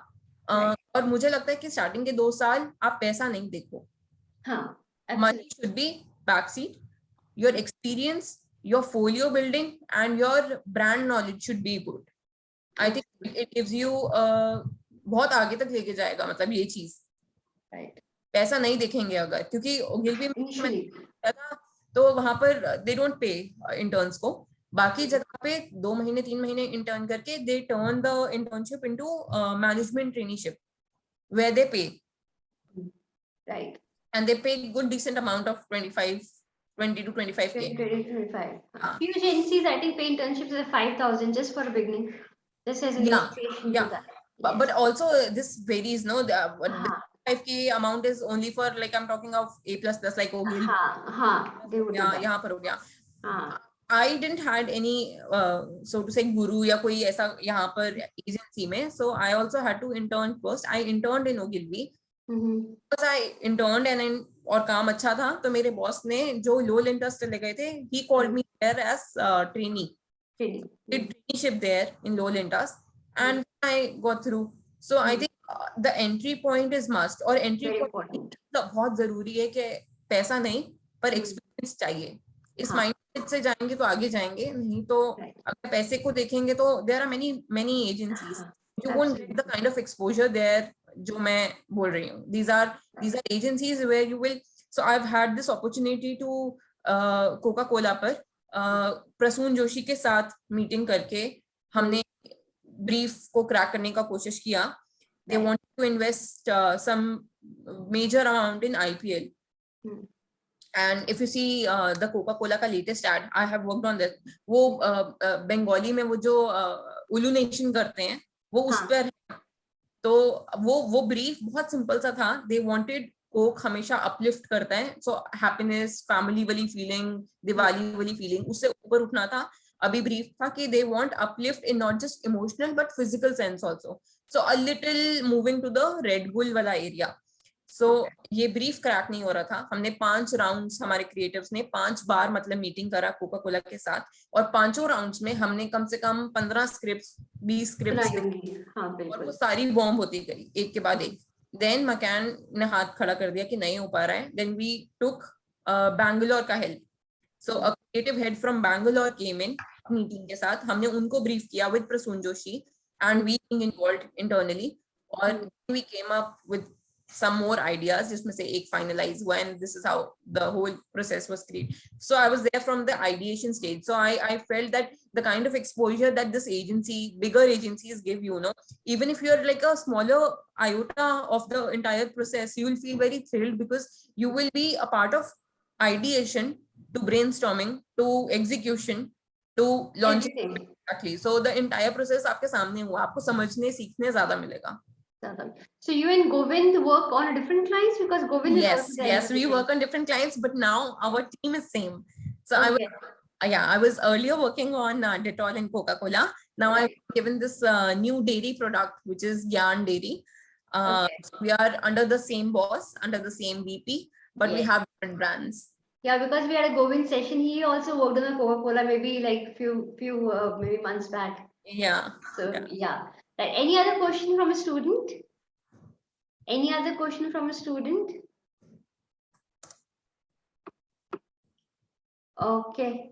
और मुझे लगता है कि स्टार्टिंग के 2 साल आप पैसा नहीं देखो. Money should be backseat. Your experience, your folio building and your brand knowledge should be good. I think it gives you a बहुत आगे तक लेके जाएगा, मतलब ये चीज Right. पैसा नहीं देखेंगे अगर, क्योंकि ओगिलवी में Initially. था तो वहां पर दे डोंट पे इंटर्न्स को, बाकी जगह पे 2 महीने 3 महीने इंटर्न करके they turn the internship into management traineeship where they pay Right. and they pay good decent amount of 20 to 25K. 25. Ah. Few agencies, I think, pay internships at 5,000 just for a beginning. Just as an Yeah, initiation yeah. to that. But also this varies, no? What the हाँ, 5K amount is only for, like, I'm talking of A++, like Ogilvy. हाँ, they would do Yeah, that. यहाँ पर हो गया. हाँ, I didn't had any so to say guru या कोई ऐसा यहाँ पर agency में, so I also had to intern first. I interned in Ogilvy. Because I interned and और काम अच्छा था तो मेरे बॉस ने जो लोल इंटरेस्ट चले गए थे, he called me there as trainee. Training. Did traineeship there in low interest and I got through. So I think the entry point is must, और entry Very point important. तो बहुत जरूरी है कि पैसा नहीं पर एक्सपीरियंस चाहिए. इस हाँ. माइंडसेट से जाएंगे तो आगे जाएंगे, नहीं तो Right. अगर पैसे को देखेंगे तो there are many agencies. हाँ, You won't get the kind of exposure there जो मैं बोल रही हूँ. These are agencies where you will. So I've had this opportunity to Coca-Cola पर प्रसून जोशी के साथ मीटिंग करके हमने ब्रीफ को क्रैक करने का कोशिश किया. They want to invest some major amount in IPL. And if you see the Coca-Cola का latest ad, I have worked on that. वो बंगाली में वो जो उलू नेशन करते हैं वो उस पर, तो वो ब्रीफ बहुत सिंपल सा था. They wanted कोक हमेशा अपलिफ्ट करता है, सो हैप्पीनेस, फैमिली वाली फीलिंग, दिवाली वाली फीलिंग, उससे ऊपर उठना था. अभी ब्रीफ था कि they want uplift in not just emotional but physical sense also, so a little moving to the red bull वाला एरिया. सो ये ब्रीफ क्रैक नहीं हो रहा था. हमने 5 राउंड्स, हमारे क्रिएटिव्स ने 5 बार मतलब मीटिंग करा कोका कोला के साथ, और 5 राउंड्स में हमने कम से कम 15 स्क्रिप्ट्स 20 स्क्रिप्ट्स और वो सारी बॉम्ब होती गई एक के बाद एक. देन मकैन ने हाथ खड़ा कर दिया कि नहीं हो पा रहा है. देन वी टुक बैंगलोर का help. So a creative head from Bangalore came in meeting के साथ. हमने उनको ब्रीफ किया with Prasoon Joshi and we being involved internally, और we came up with some more ideas जिसमें से एक finalize हुआ, and this is how the whole process was created. So I was there from the ideation stage. So I felt that the kind of exposure that this agency, bigger agencies give you, know, even if you're like a smaller iota of the entire process, you will feel very thrilled because you will be a part of ideation to brainstorming to execution to launching. Exactly. So the entire process आपके सामने हुआ, आपको समझने सीखने ज्यादा मिलेगा. So you and Govind work on different clients, because Govind is also there. Yes, we work on different clients, but now our team is same. So I was earlier working on Dettol and Coca-Cola. Now I've given this new dairy product, which is Gyan Dairy. So we are under the same boss, under the same VP, but we have different brands. Yeah, because we had a Govind session. He also worked on the Coca-Cola maybe like few maybe months back. Yeah. So yeah. Right. Any other question from a student? Any other question from a student? Okay.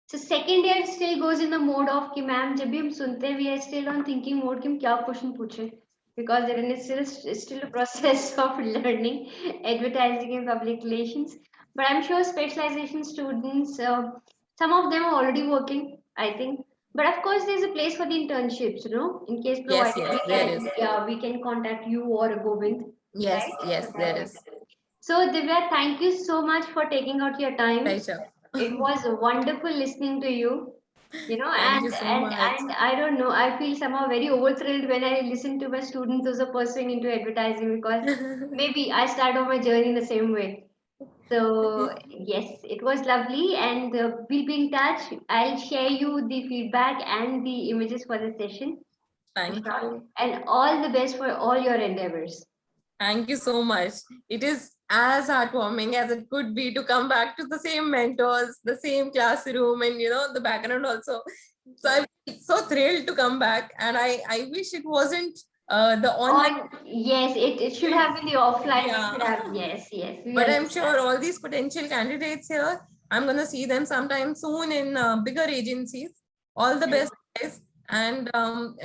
So second year still goes in the mode of कि ma'am जब भी हम सुनते हैं, we are still on thinking mode कि हम क्या question पूछे, because there is still a process of learning advertising and public relations. But I'm sure specialization students, some of them are already working, I think. But of course, there's a place for the internships, you know, in case provided we can contact you or Govind. Yes, right? Yes, there is. So Divya, thank you so much for taking out your time. Pleasure. It was wonderful listening to you. You know, Thank you so much. and I don't know, I feel somehow very overthrilled when I listen to my students who are pursuing into advertising, because maybe I started my journey in the same way. So yes, it was lovely, and we'll be in touch. I'll share you the feedback and the images for the session. Thank you. And all the best for all your endeavors. Thank you so much. It is as heartwarming as it could be to come back to the same mentors, the same classroom, and you know, the background also. So I'm so thrilled to come back, and I wish it wasn't the online. Yes, it should have been the offline. Yeah. Yes. But I'm sure all these potential candidates here, I'm gonna see them sometime soon in bigger agencies. All the best, guys. And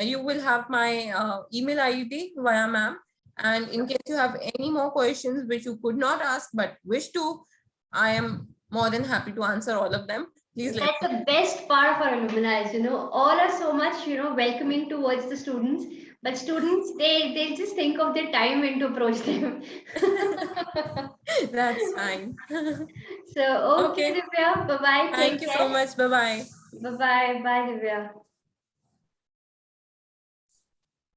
you will have my email ID via ma'am. And in case you have any more questions which you could not ask but wish to, I am more than happy to answer all of them. Please let That's the best part of our alumni, all are so much, welcoming towards the students, but students, they just think of their time when to approach them. That's fine. So, okay, Okay. Divya, bye-bye. Thank Take you so care. much. Bye-bye. Bye-bye. Bye, Divya.